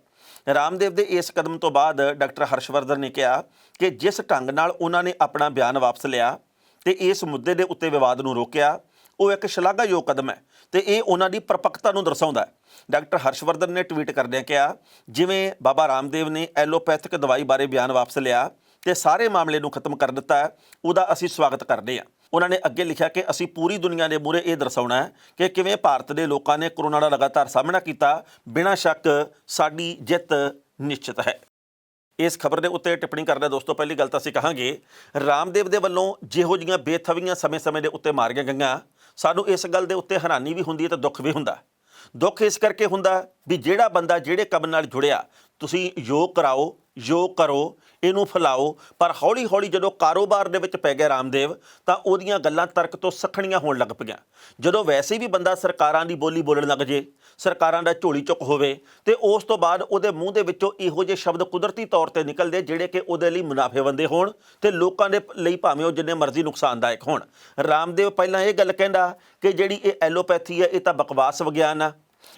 ਰਾਮਦੇਵ ਦੇ ਇਸ ਕਦਮ ਤੋਂ ਬਾਅਦ ਡਾਕਟਰ ਹਰਸ਼ਵਰਧਨ ਨੇ ਕਿਹਾ ਕਿ ਜਿਸ ਢੰਗ ਨਾਲ ਉਹਨਾਂ ਨੇ ਆਪਣਾ ਬਿਆਨ ਵਾਪਸ ਲਿਆ ਤੇ ਇਸ ਮੁੱਦੇ ਦੇ ਉੱਤੇ ਵਿਵਾਦ ਨੂੰ ਰੋਕਿਆ, ਉਹ ਇੱਕ ਸ਼ਲਾਘਾਯੋਗ ਕਦਮ ਹੈ ਤੇ ਇਹ ਉਹਨਾਂ ਦੀ ਪਰਪੱਕਤਾ ਨੂੰ ਦਰਸਾਉਂਦਾ ਹੈ। ਡਾਕਟਰ ਹਰਸ਼ਵਰਧਨ ਨੇ ਟਵੀਟ ਕਰਦਿਆਂ ਕਿਹਾ, ਜਿਵੇਂ ਬਾਬਾ ਰਾਮਦੇਵ ਨੇ ਐਲੋਪੈਥਿਕ ਦਵਾਈ ਬਾਰੇ ਬਿਆਨ ਵਾਪਸ ਲਿਆ ਤੇ ਸਾਰੇ ਮਾਮਲੇ ਨੂੰ ਖਤਮ ਕਰ ਦਿੱਤਾ ਹੈ, ਉਹਦਾ ਅਸੀਂ ਸਵਾਗਤ ਕਰਦੇ ਹਾਂ। ਉਹਨਾਂ ਨੇ ਅੱਗੇ ਲਿਖਿਆ ਕਿ ਅਸੀਂ ਪੂਰੀ ਦੁਨੀਆ ਦੇ ਮੂਹਰੇ ਇਹ ਦਰਸਾਉਣਾ ਹੈ ਕਿ ਕਿਵੇਂ ਭਾਰਤ ਦੇ ਲੋਕਾਂ ਨੇ ਕੋਰੋਨਾ ਦਾ ਲਗਾਤਾਰ ਸਾਹਮਣਾ ਕੀਤਾ। ਬਿਨਾਂ ਸ਼ੱਕ ਸਾਡੀ ਜਿੱਤ ਨਿਸ਼ਚਿਤ ਹੈ। ਇਸ ਖਬਰ ਦੇ ਉੱਤੇ ਟਿੱਪਣੀ ਕਰਦਾ ਦੋਸਤੋ, ਪਹਿਲੀ ਗੱਲ ਤਾਂ ਅਸੀਂ ਕਹਾਂਗੇ ਰਾਮਦੇਵ ਦੇ ਵੱਲੋਂ ਜਿਹੋ ਜਿਹੀਆਂ ਬੇਥਵੀਆਂ ਸਮੇਂ-ਸਮੇਂ ਦੇ ਉੱਤੇ ਮਾਰੀਆਂ ਗਈਆਂ, ਸਾਨੂੰ ਇਸ ਗੱਲ ਦੇ ਉੱਤੇ ਹੈਰਾਨੀ ਵੀ ਹੁੰਦੀ ਹੈ ਤੇ ਦੁੱਖ ਵੀ ਹੁੰਦਾ। ਦੁੱਖ ਇਸ ਕਰਕੇ ਹੁੰਦਾ ਵੀ ਜਿਹੜਾ ਬੰਦਾ ਜਿਹੜੇ ਕੰਮ ਨਾਲ ਜੁੜਿਆ, ਤੁਸੀਂ ਯੋਗ ਕਰਾਓ, ਯੋਗ ਕਰੋ, ਇਹਨੂੰ ਫੈਲਾਓ, ਪਰ ਹੌਲੀ-ਹੌਲੀ ਜਦੋਂ ਕਾਰੋਬਾਰ ਦੇ ਵਿੱਚ ਪੈ ਗਿਆ ਰਾਮਦੇਵ ਤਾਂ ਉਹਦੀਆਂ ਗੱਲਾਂ ਤਰਕ ਤੋਂ ਸੱਖਣੀਆਂ ਹੋਣ ਲੱਗ ਪਈਆਂ। ਜਦੋਂ ਵੈਸੇ ਵੀ ਬੰਦਾ ਸਰਕਾਰਾਂ ਦੀ ਬੋਲੀ ਬੋਲਣ ਲੱਗ ਜੇ, ਸਰਕਾਰਾਂ ਦਾ ਝੋਲੀ ਚੁੱਕ ਹੋਵੇ ਤੇ ਉਸ ਤੋਂ ਬਾਅਦ ਉਹਦੇ ਮੂੰਹ ਦੇ ਵਿੱਚੋਂ ਇਹੋ ਜਿਹੇ ਸ਼ਬਦ ਕੁਦਰਤੀ ਤੌਰ ਤੇ ਨਿਕਲਦੇ ਜਿਹੜੇ ਕਿ ਉਹਦੇ ਲਈ ਮੁਨਾਫੇਵੰਦੇ ਹੋਣ ਤੇ ਲੋਕਾਂ ਦੇ ਲਈ ਭਾਵੇਂ ਉਹ ਜਿੰਨੇ ਮਰਜ਼ੀ ਨੁਕਸਾਨਦਾਇਕ ਹੋਣ। ਰਾਮਦੇਵ ਪਹਿਲਾਂ ਇਹ ਗੱਲ ਕਹਿੰਦਾ ਕਿ ਜਿਹੜੀ ਇਹ ਐਲੋਪੈਥੀ ਹੈ ਇਹ ਤਾਂ ਬਕਵਾਸ ਵਿਗਿਆਨ ਆ,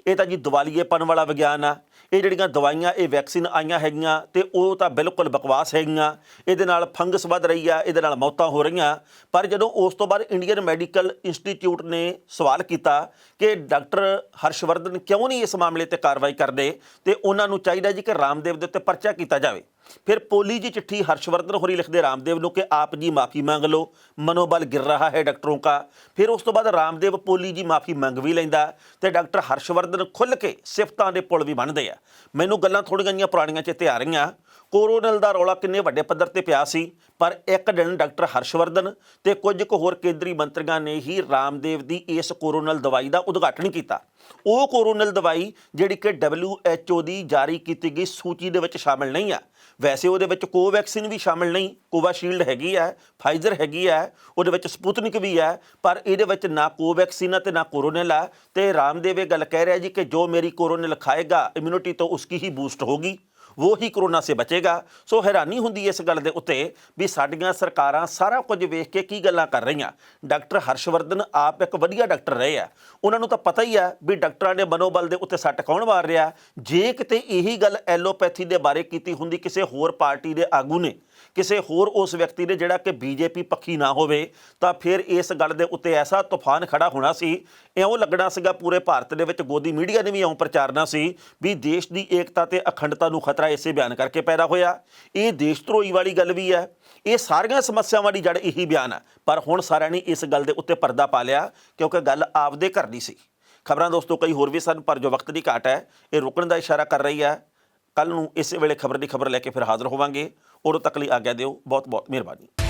ਇਹ ਤਾਂ ਜੀ ਦਿਵਾਲੀਏਪਨ ਵਾਲਾ ਵਿਗਿਆਨ ਆ, ਇਹ ਜਿਹੜੀਆਂ ਦਵਾਈਆਂ ਇਹ ਵੈਕਸੀਨ ਆਈਆਂ ਹੈਗੀਆਂ ਤੇ ਉਹ ਤਾਂ ਬਿਲਕੁਲ ਬਕਵਾਸ ਹੈਗੀਆਂ, ਇਹਦੇ ਨਾਲ ਫੰਗਸ ਵੱਧ ਰਹੀ ਆ, ਇਹਦੇ ਨਾਲ ਮੌਤਾਂ ਹੋ ਰਹੀਆਂ। ਪਰ ਜਦੋਂ ਉਸ ਤੋਂ ਬਾਅਦ ਇੰਡੀਅਨ ਮੈਡੀਕਲ ਇੰਸਟੀਚਿਊਟ ਨੇ ਸਵਾਲ ਕੀਤਾ ਕਿ ਡਾਕਟਰ ਹਰਸ਼ਵਰਧਨ ਕਿਉਂ ਨਹੀਂ ਇਸ ਮਾਮਲੇ ਤੇ ਕਾਰਵਾਈ ਕਰਦੇ ਤੇ ਉਹਨਾਂ ਨੂੰ ਚਾਹੀਦਾ ਜੀ ਕਿ ਰਾਮਦੇਵ ਦੇ ਉੱਤੇ ਪਰਚਾ ਕੀਤਾ ਜਾਵੇ। फिर पोली जी चिट्ठी हर्षवर्धन होरी लिखते रामदेव को कि आप जी माफ़ी मांग लो, मनोबल गिर रहा है डॉक्टरों का। फिर उस तो बाद रामदेव पोली जी माफ़ी मंग भी लेंदा ते डॉक्टर हर्षवर्धन खुल के सिफतां दे पुल भी बनते हैं। मैनूं गल्लां थोड़ियां जिहियां पुराणियां चेते आ रहीआं। कोरोनल दा रौला किन्ने वड्डे पद्धर ते पिया सी, पर एक दिन डॉक्टर हर्षवर्धन ते कुछ कुछ होर केंद्री मंत्रियों ने ही रामदेव की इस कोरोनल दवाई का उद्घाटन किया। ਉਹ ਕੋਰੋਨਲ ਦਵਾਈ ਜਿਹੜੀ ਕਿ WHO ਦੀ ਜਾਰੀ ਕੀਤੀ ਗਈ ਸੂਚੀ ਦੇ ਵਿੱਚ ਸ਼ਾਮਿਲ ਨਹੀਂ ਆ। ਵੈਸੇ ਉਹਦੇ ਵਿੱਚ ਕੋਵੈਕਸਿਨ ਵੀ ਸ਼ਾਮਿਲ ਨਹੀਂ, ਕੋਵਾਸ਼ੀਲਡ ਹੈਗੀ ਹੈ, ਫਾਈਜ਼ਰ ਹੈਗੀ ਹੈ, ਉਹਦੇ ਵਿੱਚ ਸਪੁਤਨਿਕ ਵੀ ਹੈ, ਪਰ ਇਹਦੇ ਵਿੱਚ ਨਾ ਕੋਵੈਕਸਿਨ ਹੈ ਤੇ ਨਾ ਕੋਰੋਨਲ ਆ। ਤੇ ਰਾਮਦੇਵ ਇਹ ਗੱਲ ਕਹਿ ਰਿਹਾ ਜੀ ਕਿ ਜੋ ਮੇਰੀ ਕੋਰੋਨਲ ਖਾਏਗਾ ਇਮਿਊਨਿਟੀ तो उसकी ही बूस्ट होगी, वो ही कोरोना से बचेगा। सो हैरानी हुंदी इस गल दे उत्ते भी साडियां सरकारां सारा कुछ वेख के की गल्लां कर रहीआं। डॉक्टर हर्षवर्धन आप एक वधिया डॉक्टर रहे आ, उन्हां नूं तां पता ही है भी डॉक्टरां दे मनोबल दे उत्ते सੱਟ कौन मार रहा। जे किते यही गल एलोपैथी दे बारे कीती हुंदी किसी होर पार्टी दे आगू ने, किसी होर उस व्यक्ति ने जिहड़ा कि बीजेपी पक्षी ना होवे, तां फिर इस गल दे उत्ते ऐसा तूफान खड़ा होना सी, इउं लगना सीगा पूरे भारत दे विच गोदी मीडिया ने भी इउं प्रचारना सी भी देश की एकता ते अखंडता नूं खतरा इसे बयान करके पैदा होया। ये देश धरोही वाली गल भी है, ये सारियां समस्यावां दी जड़ यही बयान है। पर हुण सारिਆਂ ने इस गल दे उत्ते पर्दा पा लिया क्योंकि गल आपदे घर दी सी। खबरां दोस्तों कई होर भी सन, पर जो वक्त की घाट है ये रुकण का इशारा कर रही है। कल नूं इस वेले खबर की खबर लैके फिर हाज़र होवांगे। उदों तक लई आग्या दिओ। बहुत बहुत मेहरबानी।